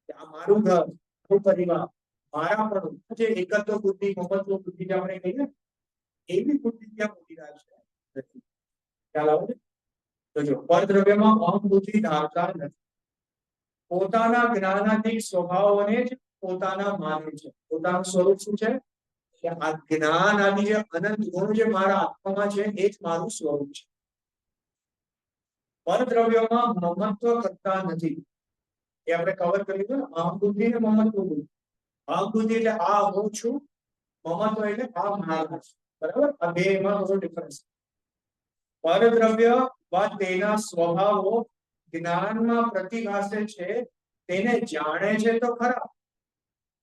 કે આ મારું ઘર, મારું પરિવાર, મારા પણ જે એકત્વ બુદ્ધિ, મમત્વ બુદ્ધિ જે આપણે કહીએ, એવી બુદ્ધિ ત્યાં મુનિરાજ નથી. ખ્યાલ આવે છે? તો જો પરદ્રવ્યમાં અહંબુદ્ધિ ધારતા નથી, પોતાના જ્ઞાનાધિક સ્વભાવોને જ પોતાના માને છે. પોતાનું સ્વરૂપ શું છે? કે આ જ્ઞાન આદિ જે અનંત ગુણ જે મારા આત્મામાં છે એ જ મારું સ્વરૂપ છે. પરદ્રવ્યોમાં મમત્વ કરતા નથી, એ આપણે કવર કરી લીધું ને, અહંબુદ્ધિ ને મમત્વ બુદ્ધિ. અહંબુદ્ધિ એટલે આ હું છું, મમત્વ એટલે આ મારા છે, બરાબર? આ બે એમાં થોડો ડિફરન્સ. પરદ્રવ્ય વા તેના સ્વભાવો જ્ઞાનમાં પ્રતિભાસે છે, તેને જાણે છે તો ખરા,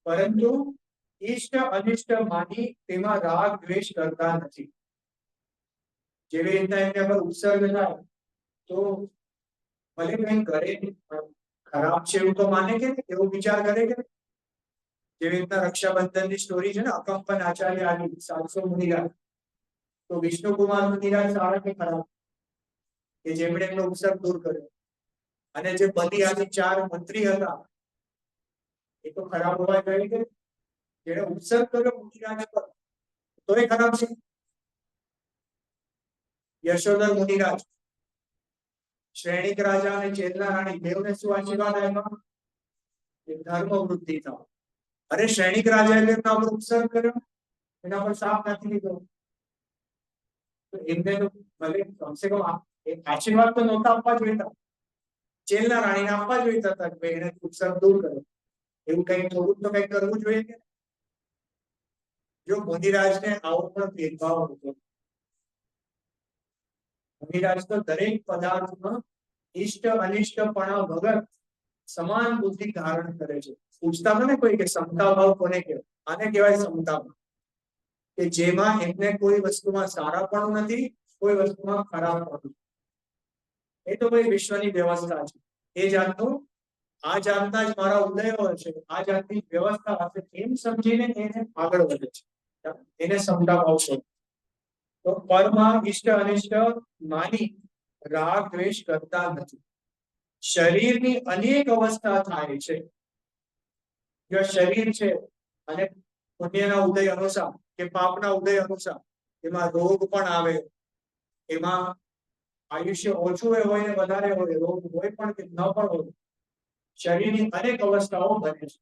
પરંતુ ઈષ્ટ અનિષ્ટ માની તેમાં રાગ દ્વેષ કરતા નથી. જેવી રીતના એમને અગર ઉત્સર્ગ થાય તો ભલે કંઈ કરે ખરાબ છે એવું તો માને કે એવો વિચાર કરે કે, જેવી રીતના રક્ષાબંધનની સ્ટોરી છે ને, અકંપન આચાર્ય આદિ 700 મુનિરાજ, તો વિષ્ણુકુમાર મુનિરાજ સારા કે ખરાબ કે જેમણે એમનો ઉત્સર્ગ દૂર કર્યો, અને જે બલી આદિ 4 મંત્રી હતા એ તો ખરાબ હોવા જોઈએ કે જેણે ઉત્સર્ગ કર્યો મુનિરાજ પર, તો એ ખરાબ છે. યશોધર મુનિરાજ, શ્રેણિક રાજા અને ચેતના રાણી બેવને શું આશીર્વાદ આપ્યા? કે ધર્મ વૃદ્ધિ થાવ. અરે શ્રેણિક રાજા એટલે એમના પર ઉત્સર્ગ કર્યો, એના પર શાપ નાખી દીધો, તો એમને તો ભલે કમસે કમ આશીર્વાદ તો નહોતા આપવા જોઈતા, ચેલના રાણીને આપવા જોઈતા હતા કે એને ઉત્સર્ગ દૂર કર્યો. એવું કઈ થોડું તો કઈ કરવું જોઈએ કે જો મુનિરાજને આવો પણ ભેદભાવ હતો. મુનિરાજ તો દરેક પદાર્થમાં ઇષ્ટ અનિષ્ટપણા વગર સમાન બુદ્ધિ ધારણ કરે છે. પૂછતા હતા ને કોઈ કે સમતા ભાવ કોને કહેવાય? આને કહેવાય સમતા ભાવ, કે જેમાં એમને કોઈ વસ્તુમાં સારા પણ નથી, કોઈ વસ્તુમાં ખરાબ પણ નથી. એ તો ભાઈ વિશ્વની વ્યવસ્થા છે. એ જાતનું આ જાતના જ મારા ઉદયો છે, આ જાતની વ્યવસ્થા હશે, એમ સમજીને એને આગળ વધે છે, એને સમતા ભાવ છે. તો પરમાં ઇષ્ટ અનિષ્ટ માની રાગ દ્વેષ કરતા નથી. શરીરની અનેક અવસ્થા થાય છે. જો શરીર છે અને પુણ્યના ઉદય અનુસાર કે પાપના ઉદય અનુસાર એમાં રોગ પણ આવે, એમાં આયુષ્ય ઓછું હોય ને વધારે હોય, રોગ હોય પણ કે ન પણ હોય, શરીરની અનેક અવસ્થાઓ બને છે.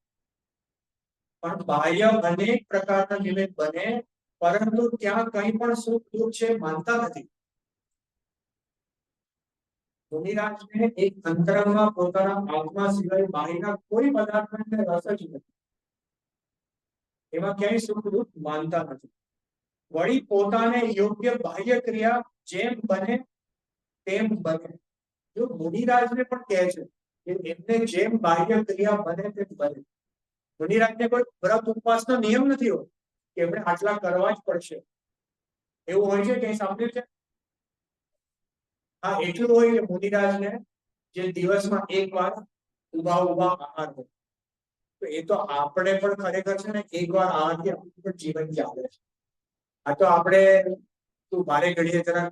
પણ બાહ્ય અનેક પ્રકારના નિમિત્ત બને, પરંતુ ત્યાં કંઈ પણ સુખ દુઃખ છે માનતા નથી. મુનિરાજને એક અંતરંગમાં પોતાના આત્મા સિવાય બાહ્યના કોઈ પદાર્થને રસ જ નથી, એમાં ક્યાંય સુખ દુઃખ માનતા નથી. વળી પોતાને યોગ્ય બાહ્ય ક્રિયા જેમ બને તેમ બને. જો મુનિરાજને પણ કહે છે કે એમને જેમ બાહ્ય ક્રિયા બને તેમ બને. મુનિરાજને કોઈ વ્રત ઉપવાસનો નિયમ નથી હોતો કે એમણે આટલા કરવા જ પડશે, એવું હોય છે કે સાંભળ્યું છે? હા, એટલું હોય કે મુનિરાજને જે દિવસમાં એકવાર ઉભા આહાર હોય, તો એ તો આપણે પણ ખરેખર છે ને એકવાર આહારથી આપણું પણ જીવન ચાલે છે. આ તો આપણે તું ભારે ઘડીએ જરા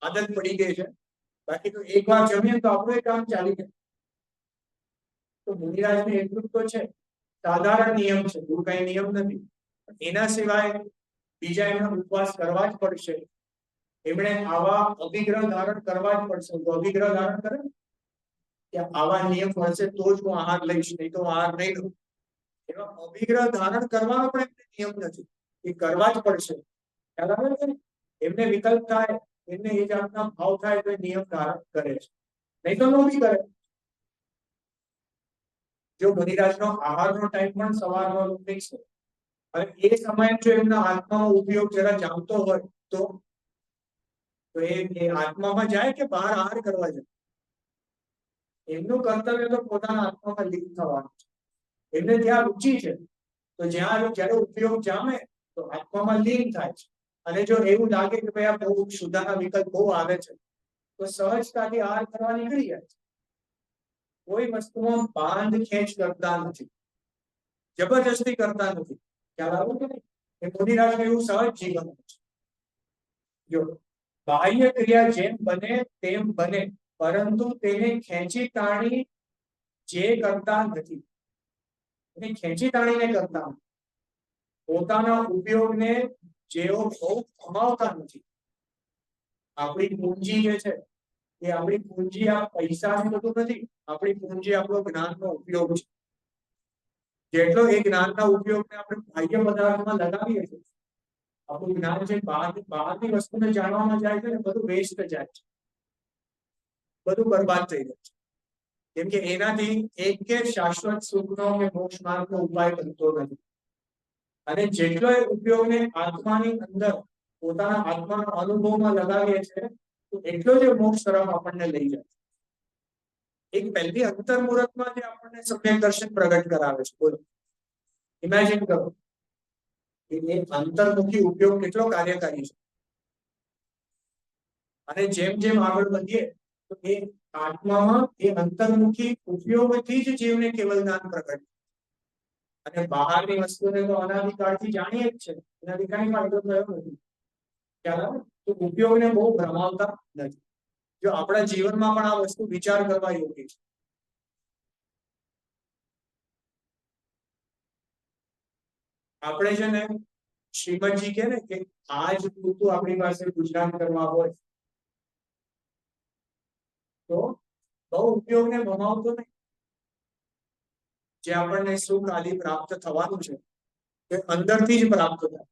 આદત પડી ગઈ છે, બાકી તો એકવાર જમીએ તો આપણું કામ ચાલી જાય. તો મુનિરાજને એટલું તો છે, સાધારણ નિયમ છે, એવું કઈ નિયમ નથી. એના સિવાય બીજા એમનો ઉપવાસ કરવા જ પડશે. એમણે આવા અભિગ્રહ ધારણ કરવા જ પડશે. તો અભિગ્રહ ધારણ કરે ને કે આવા નિયમ હશે તો જ હું આહાર લઈશ, નહીં તો આહાર નહીં લઉં. એવા અભિગ્રહ ધારણ કરવાનો પણ એમને નિયમ નથી, એ કરવા જ પડશે. ખ્યાલ આવે છે ને? એમને વિકલ્પ થાય, એમને એ જાતના ભાવ થાય તો એ નિયમ ધારણ કરે છે, નહીં તો નો બી કરે. જો બલિરાજનો આહારનો ટાઈમ પણ સવારનો ફિક્સ છે અને એ સમયે જો એમના આત્માનો ઉપયોગ જરા જામતો હોય તો એ આત્મામાં જાય કે બહાર આહાર કરવા જાય? એમનું કર્તવ્ય તો પોતાના આત્મામાં લીન થવાનું છે. એમને ત્યાં રુચિ છે તો જ્યાં જ્યારે ઉપયોગ જામે તો આત્મામાં લીન થાય છે. અને જો એવું લાગે કે ભાઈ આ બહુ શુદ્ધાના વિકલ્પ બહુ આવે છે તો સહજતાથી આહાર કરવા નીકળી જાય છે. કોઈ વસ્તુમાં બાંધ ખેંચ કરતા નથી, જબરજસ્તી કરતા નથી. ખ્યાલ આવ્યો કે નહીં? એ મુનિરાજનું એવું સહજ જીવન છે. જો બાહ્ય ક્રિયા જેમ બને તેમ બને, પરંતુ તેને ખેંચી તાણી જે કરતા નથી, એને ખેંચી તાણીને કરતા નથી. પોતાના ઉપયોગને જેઓ બહુ કમાવતા નથી. આપણી પૂંજી જે છે એ આપણી પૂંજી આ પૈસાનું બધું નથી, આપણી પૂંજી આપણો જ્ઞાનનો ઉપયોગ છે. જેટલો એ જ્ઞાનના ઉપયોગને આપણે બાહ્ય પદાર્થમાં લગાવીએ છીએ, આપણું જ્ઞાન જે બહારની વસ્તુને જાણવામાં જાય છે ને બધું વેસ્ટ જાય છે, બધું બરબાદ થઈ જાય છે. કેમ કે એનાથી એક કે શાશ્વત સુખનો કે મોક્ષ માર્ગનો ઉપાય બનતો નથી. અને જેટલો એ ઉપયોગને આત્માની અંદર પોતાના આત્માના અનુભવમાં લગાવીએ છીએ તો એટલો જ મોક્ષ તરફ આપણને લઈ જાય. એક પહેલી અંતર મુહૂર્તમાં જે આપણને સમ્યક દર્શન પ્રગટ કરાવે છે, બોલો ઇમેજિન કરો એ અંતર્મુખી ઉપયોગ કેટલો કાર્યકારી છે. અને જેમ જેમ આગળ વધીએ તો એ આત્મામાં એ અંતર્મુખી ઉપયોગથી જ જીવને કેવલ જ્ઞાન પ્રગટ. અને બહારની વસ્તુને તો અનાદિકાળથી જાણીએ જ છે, એનાથી કઈ ફાયદો થયો નથી. ખ્યાલ આવે? તો ઉપયોગને બહુ ભ્રમાવતા નથી. જો આપણા જીવનમાં પણ આ વસ્તુ વિચાર કરવા યોગ્ય છે. આપણે છે ને શ્રીમદજી કહે ને કે આ જ ઋતુ આપણી પાસે ગુજરાન કરવા હોય તો બહુ ઉપયોગને ભમાવતો નહીં. જે આપણને સુખ આદિ પ્રાપ્ત થવાનું છે એ અંદરથી જ પ્રાપ્ત થાય.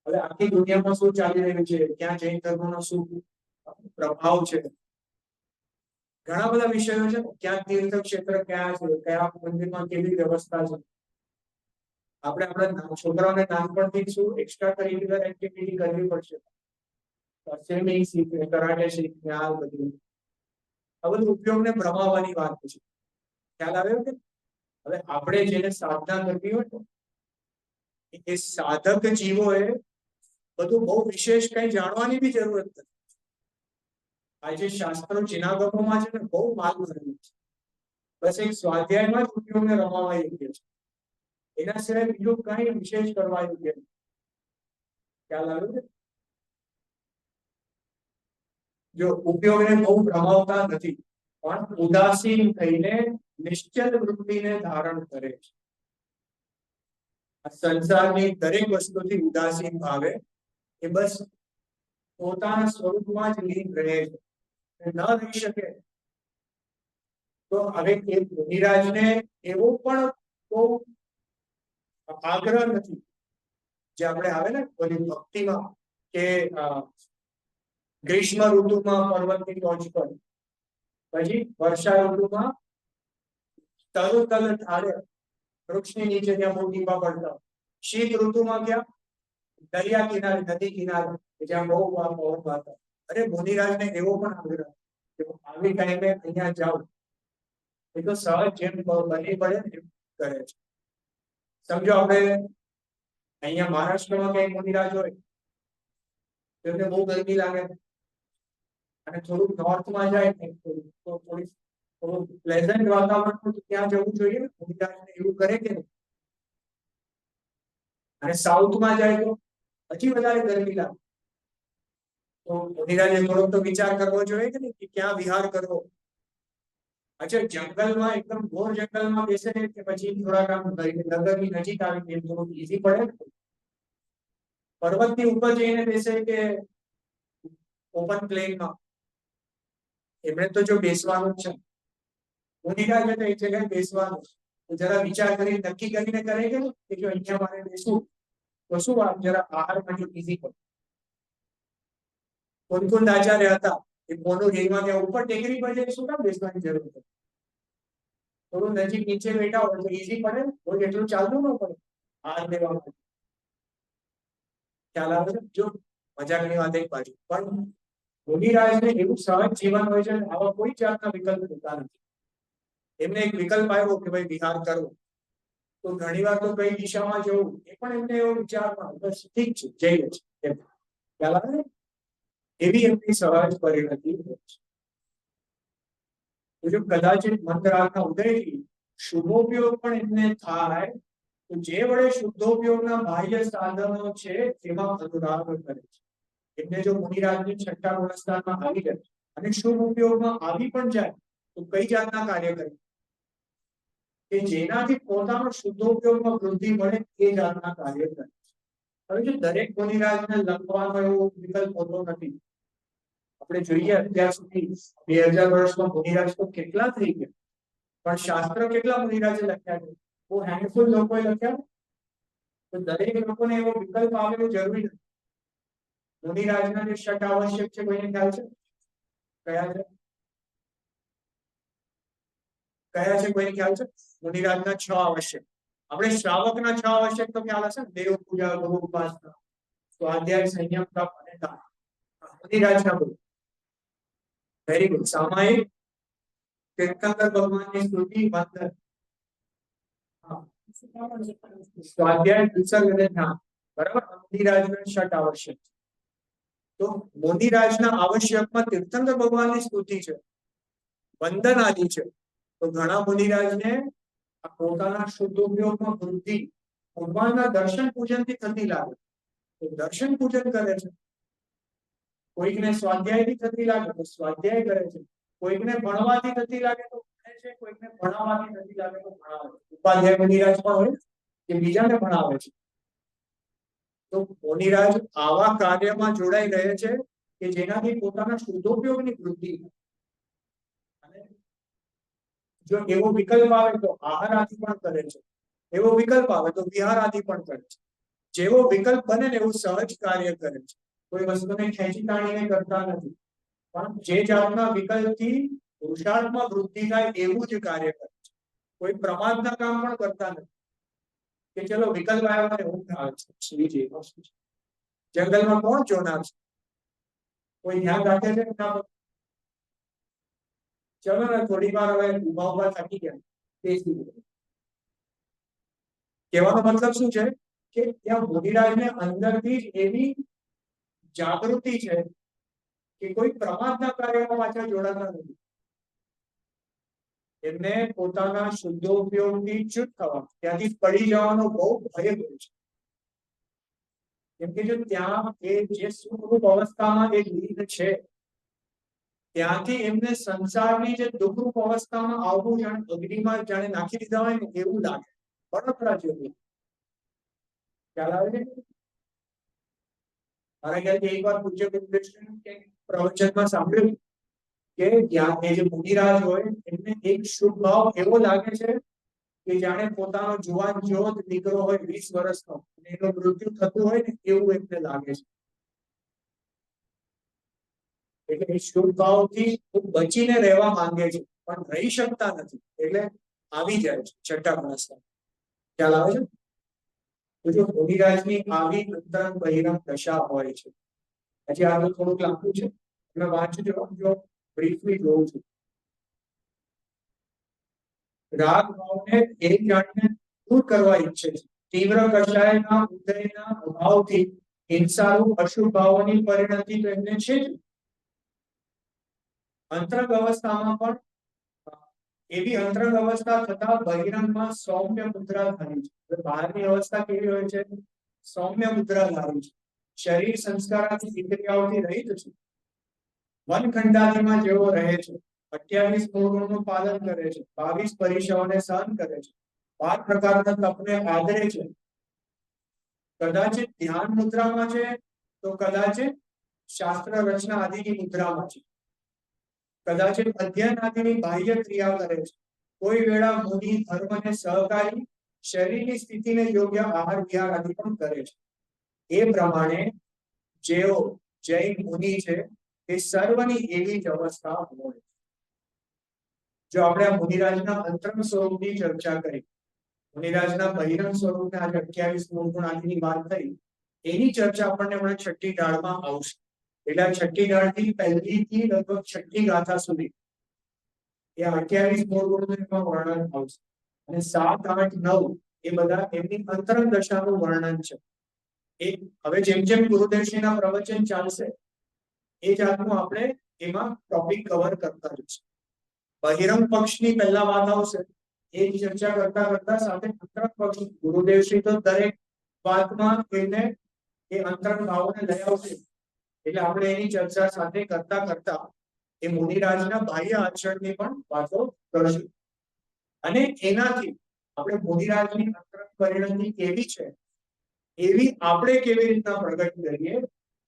હવે આખી દુનિયામાં શું ચાલી રહ્યું છે, ક્યાં જૈન ધર્મનો શું પ્રભાવ છે, ઘણા બધા વિષયો છે. ક્યાં તીર્થ ક્ષેત્ર ક્યાં છે, કયા મંદિરમાં કેવી વ્યવસ્થા છે. આપણે આપણા છોકરાઓને નાનપણથી શું એક્સ્ટ્રા કરિક્યુલર એક્ટિવિટી કરવી પડશે. સ્વિમિંગ શીખે, કરાટે શીખે, આ બધું ઉપયોગને ભ્રમાવવાની વાત છે. ખ્યાલ આવ્યો કે? હવે આપણે જેને સાધના કરવી હોય ને એ સાધક જીવોએ બધું બહુ વિશેષ કઈ જાણવાની બી જરૂરત નથી. આજે શાસ્ત્રો ચિનાગમોમાં છે ને બહુ માલ ભરેલું છે. બસ એક સ્વાધ્યાયમાં જ ઉપયોગને રમાવા યોગ્ય છે. એના સિવાય બીજું કઈ વિશેષ કરવા યોગ્ય નથી. ખ્યાલ આવ્યો ને? જો ઉપયોગને બહુ ભ્રમાવતા નથી પણ ઉદાસીન થઈને નિશ્ચલ વૃત્તિને ધારણ કરે છે. આ સંસારની દરેક વસ્તુથી ઉદાસીન ભાવે એ બસ પોતાના સ્વરૂપમાં જ લીન રહે છે, ન રહી શકે. તો હવે એ મુનિરાજને એવો પણ બહુ આગ્રહ નથી જે આપણે આવે ને બધી ભક્તિમાં કે ગ્રીષ્મ ઋતુમાં પર્વતની ટોચ પર, પછી વર્ષા ઋતુમાં તરુતલ ધારે વૃક્ષની નીચે ત્યાં બહુ ટીપા પડતા, શીત ઋતુમાં ક્યાં દરિયા કિનારે, નદી કિનારે જ્યાં બહુ પવન વાતા. અરે મુનિરાજને એવો પણ આગ્રહ કે આવી ટાઈમે અહીંયા જાઓ. એ તો સહજ જેમ બની પડે એમ કરે છે. સમજો આપણે અહીંયા મહારાષ્ટ્રમાં કઈ મુનિરાજ હોય તેમને બહુ ગરમી લાગે અને થોડુંક નોર્થમાં જાય તો થોડું પ્લેઝન્ટ વાતાવરણ ત્યાં જવું જોઈએ. મુનિરાજને એવું કરે કે નહીં? અને સાઉથમાં જાય તો હજી વધારે ગરમી લાગે. તો મુનિરાજે થોડોક તો વિચાર કરવો જોઈએ કે નહીં કે ક્યાં વિહાર કરવો. અચ્છા, જંગલમાં એકદમ ઘોર જંગલમાં બેસે કે પછી થોડાક આમ નગરની નજીક આવી થોડું ઈઝી પડે. પર્વતની ઉપર જઈને બેસે કે ઓપન પ્લેનમાં એમણે તો જો બેસવાનું જ છે, મુનિરાજ એટલે એ જગ્યાએ બેસવાનું, તો જરા વિચાર કરી નક્કી કરીને કરે કે જો અહીંયા મારે બેસવું તો શું આમ જરા આહાર માટે ઈઝી પડે. કુંકુંદ આચાર્ય હતા એ મોનું રેલમાં ત્યાં ઉપર ટેકરી પર જઈને શું કામ બેસવાની જરૂર છે? થોડું નજીક નીચે બેઠા હોય તો ઈઝી પડે, રોજ એટલું ચાલતું ન પડે આહાર લેવા માટે. ખ્યાલ આવે છે? જો મજાકની વાત એક બાજુ, પણ મુનિરાજને એવું સહજ જીવન હોય છે, આવા કોઈ જાતના વિકલ્પ હોતા નથી. એમને એક વિકલ્પ આવ્યો કે ભાઈ વિહાર કરવો, તો ઘણી વાર તો કઈ દિશામાં જવું એ પણ એમને એવો વિચારમાં બસ ઠીક છે જઈએ છે એમ. ખ્યાલ આવે ને? એવી એમની સહજ પરિણતિ હોય છે. તો જો કદાચિત મંદરાગના ઉદયથી શુભોપયોગ પણ એમને થાય તો જે વડે શુદ્ધોપયોગના બાહ્ય સાધનો છે તેમાં અનુરાગ કરે છે. એટલે જો મુનિરાજની છઠ્ઠા અવસ્થામાં આવી જાય અને શુભ ઉપયોગમાં આવી પણ જાય તો કઈ જાતના કાર્ય કરે કે જેનાથી પોતાનો શુદ્ધોપયોગમાં વૃદ્ધિ મળે એ જાતના કાર્ય કરે છે. હવે જો દરેક મુનિરાજને લખવાનો એવો વિકલ્પ હોતો નથી. આપણે જોઈએ અત્યાર સુધી 2000 વર્ષમાં મુનિરાજ તો કેટલા થઈ ગયા, પણ શાસ્ત્ર કેટલા મુનિરાજે લખ્યા છે? બહુ હેન્ડફુલ લોકોએ લખ્યા. તો દરેક લોકોને એવો વિકલ્પ આવેલો જરૂરી નથી. મુનિરાજના જે ષટ આવશ્યક છે કોઈને ખ્યાલ છે? કયા છે? કયા છે કોઈને ખ્યાલ છે? મુનિરાજના 6 આવશ્યક. આપણે શ્રાવકના 6 આવશ્યક તો ખ્યાલ હશે ને? દેવ પૂજા, ગૌ ઉપાસના, સ્વાધ્યાય, સંયમ, તપ અને દાન. મુનિરાજના બોલો. Very good. સામાયિક, તીર્થંકર ભગવાનની સ્તુતિ, વંદન, સ્વાધ્યાય, વિસર્ગ અને ધ્યાન. બરાબર. મુનિરાજના ષટ આવશ્યક. તો મુનિરાજના આવશ્યકમાં તીર્થંકર ભગવાનની સ્તુતિ છે, વંદન આદિ છે. તો ઘણા મુનિરાજને આ પોતાના શુદ્ધોપયોગમાં વૃદ્ધિ ભગવાનના દર્શન પૂજનથી થતી લાગે તો દર્શન પૂજન કરે છે. કોઈકને સ્વાધ્યાયથી થતી લાગે તો સ્વાધ્યાય કરે છે. કોઈકને ભણવાથી થતી લાગે તો ભણે છે. કોઈકને ભણાવવાથી થતી લાગે તો ભણાવે છે. ઉપાધ્યાય મુનિરાજ પણ હોય કે બીજાને ભણાવે છે. તો મુનિરાજ આવા કાર્યમાં જોડાઈ રહે છે કે જેનાથી પોતાના શુદ્ધોપયોગની વૃદ્ધિ થાય. અને જો એવો વિકલ્પ આવે તો આહાર આદિ પણ કરે છે, એવો વિકલ્પ આવે તો વિહાર આદિ પણ કરે છે. જેવો વિકલ્પ બને ને એવું સહજ કાર્ય કરે છે. કોઈ વસ્તુને ખેંચી તાણીને કરતા નથી, પણ જે જાતના વિકલ્પથી પુરુષાર્થમાં વૃદ્ધિ થાય એવું જ કાર્ય કરે છે. કોઈ પ્રમાદના કામ પણ કરતા નથી કે ચલો વિકલ્પ આવ્યો ને ઊંઘ આવે છે. શ્રીજી જંગલમાં કોણ જોનાર છે? કોઈ ધ્યાન રાખે છે કે ના? ચલો ને થોડી વાર હવે ઉભા થાકી ગયા બેસી ગયા. કહેવાનો મતલબ શું છે કે ત્યાં મુનિરાજને અંદરથી જ એવી જાગૃતિ છે કે કોઈ પ્રમાદના કાર્યમાં પાછળ જોડાતા નથી. એમને પોતાના શુદ્ધોપયોગથી ચ્યુત થવા, ત્યાંથી પડી જવાનો બહુ ભય હોય છે. કેમ કે જો ત્યાં એ જે સુખરૂપ અવસ્થામાં એક લીન છે ત્યાંથી એમને સંસારની જે દુઃખરૂપ અવસ્થામાં આવવું જાણે અગ્નિમાં જાણે નાખી દીધા હોય ને એવું લાગે. બળતરા જેવું. ખ્યાલ આવે છે? મારા ખ્યાલથી એક વાર પૂજ્ય પ્રવચનમાં સાંભળ્યું કે ત્યાં એ જે મુનિરાજ હોય એમને એક શુભ ભાવ એવો લાગે છે કે જાણે પોતાનો જુવાન જોત દીકરો હોય 20 વર્ષનો એનું મૃત્યુ થતું હોય ને એવું એમને લાગે છે. એટલે શુભ ભાવથી બચીને રહેવા માંગે છે પણ રહી શકતા નથી, એટલે આવી જાય છે છઠ્ઠા માસમાં. ખ્યાલ આવે છે? તો જો મુનિરાજની આવી અંતરંગ બહિરંગ દશા હોય છે. હજી આગળ થોડુંક લાંબુ છે, તમે વાંચજો, જો બ્રીફલી જોઉં છું. રાગ ભાવને એક જાતને દૂર કરવા ઈચ્છે છે. તીવ્ર કષાયના ઉદયના અભાવથી હિંસારૂપ અશુભ ભાવોની પરિણતિ તો એમને છે જ. અંતરંગ અવસ્થામાં પણ એવી અંતરંગ અવસ્થા થતા બહિરંગમાં સૌમ્ય મુદ્રા ધારી છે. બહારની અવસ્થા કેવી હોય છે? સૌમ્ય મુદ્રા ધારી છે. શરીર સંસ્કારાથી ઇન્દ્રિયાઓથી રહિત છે. વનખંડાદીમાં જેવો રહે છે. 28 ગુણોનું પાલન કરે છે. 22 પરીક્ષાઓને સહન કરે છે. 12 પ્રકારના તપને આદરે છે. કદાચિત ધ્યાન મુદ્રામાં છે તો કદાચિત શાસ્ત્ર રચના આદિની મુદ્રામાં છે, કદાચ અધ્યયન આદિની બાહ્ય ક્રિયા કરે છે, કોઈ વેળા મુનિ ધર્મને સહકારી શરીરની સ્થિતિને યોગ્ય આહાર વિહાર આદિ પણ કરે છે. એ પ્રમાણે જેઓ જૈન મુનિ છે એ સર્વની એવી જ અવસ્થા હોય. જો આપણે આ મુનિરાજના અંતરંગ સ્વરૂપની ચર્ચા કરી, મુનિરાજના બહિરંગ સ્વરૂપને આજે 28 મૂળ ગુણ આદિની વાત થઈ, એની ચર્ચા આપણને હમણાં છઠ્ઠી ડાળમાં આવશે. એટલે આ છઠ્ઠી ડાળથી પહેલીથી લગભગ છઠ્ઠી ગાથા સુધી એ 28 મૂળ ગુણનું એમાં વર્ણન આવશે. અને 7, 8, 9 એ બધા એમની અંતરંગ દશાનું વર્ણન છે. એ હવે જેમ જેમ ગુરુદેવશ્રીના પ્રવચન ચાલશે એ જાતનું આપણે એમાં ટોપિક કવર કરતા જઈશું. બહિરંગ પક્ષની પહેલા વાત આવશે, એ ચર્ચા કરતા કરતા સાથે અંતરંગ પક્ષ ગુરુદેવશ્રી તો દરેક વાતમાં એને એ અંતરંગ ભાવોને લઈ આવશે. એટલે આપણે એની ચર્ચા સાથે કરતા કરતા એ મુનિરાજના બાહ્ય આચરણની પણ વાતો કરશું. અને એનાથી આપણે મુનિરાજની અંતરંગ પરિણતિ કેવી છે એવી આપણે કેવી રીતના પ્રગટ કરીએ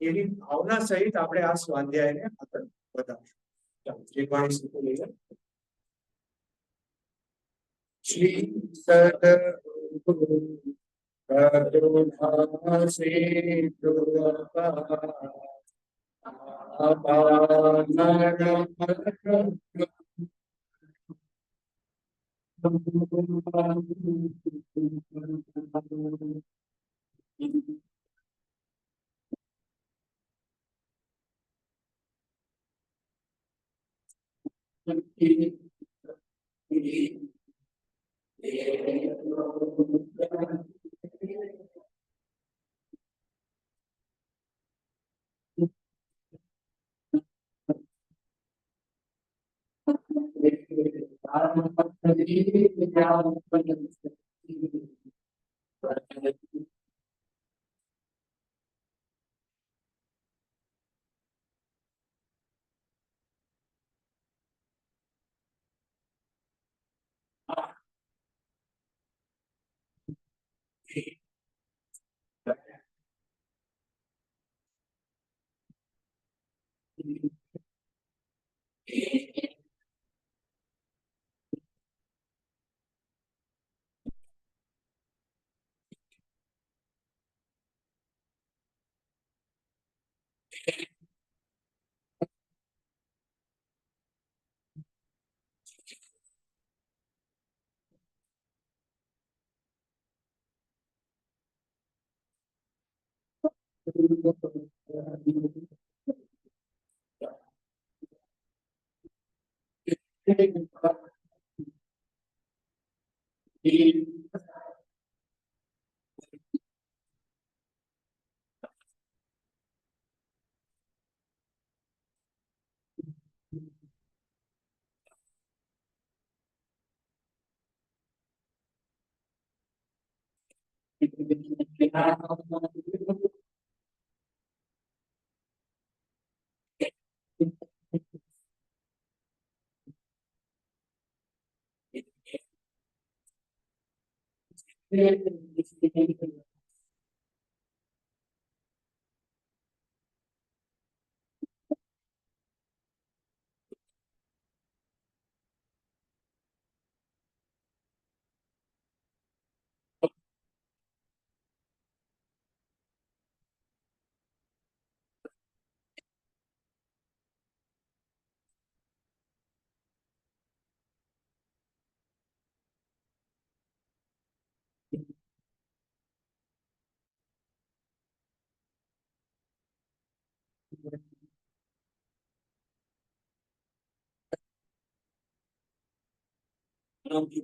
એવી ભાવના સહિત આપણે આ સ્વાધ્યાયને આગળ વધારીશું. ચાલો જે વાણી સુધી લઈએ. શ્રી સદગુરુ કરુણા Sindhu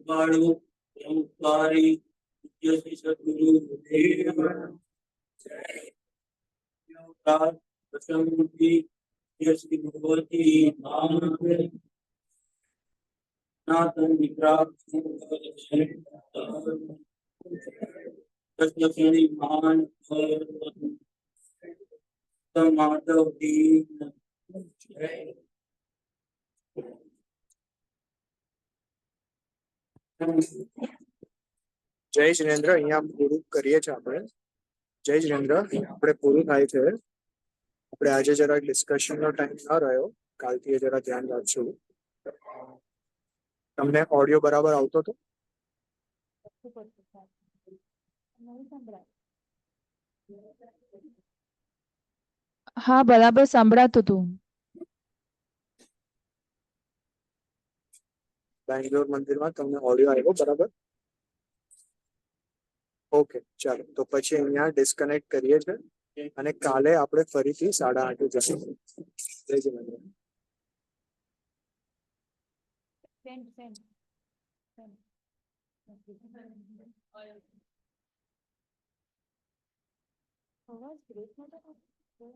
Paru, Yamukari, Yasisa Guru, Deva, Yamukar, Vasamurti, Yasi Bhagavati, Namah, Nathan Vikram, Tasmachani Man, Madhav Deen, જય જિનેન્દ્ર. અહીંયા પૂરું કરીએ છીએ આપણે. જય જિનેન્દ્ર, આપણે પૂરું થાય છે. આપણે આજે જરા ડિસ્કશનનો ટાઈમ ન રહ્યો, કાલથી એ જરા ધ્યાન રાખશું. તમને ઓડિયો બરાબર આવતો હતો? હા, બરાબર સંભળાતું હતું. બેંગ્લોર મંદિરમાં તમને ઓડિયો આવ્યો બરાબર? ઓકે, ચાલો તો પછી અહીંયા ડિસ્કનેક્ટ કરીએ છીએ અને કાલે આપણે ફરીથી 8:30 જઈશું. જય જિનેન્દ્ર. અવાજ બ્રેક નતો થતો?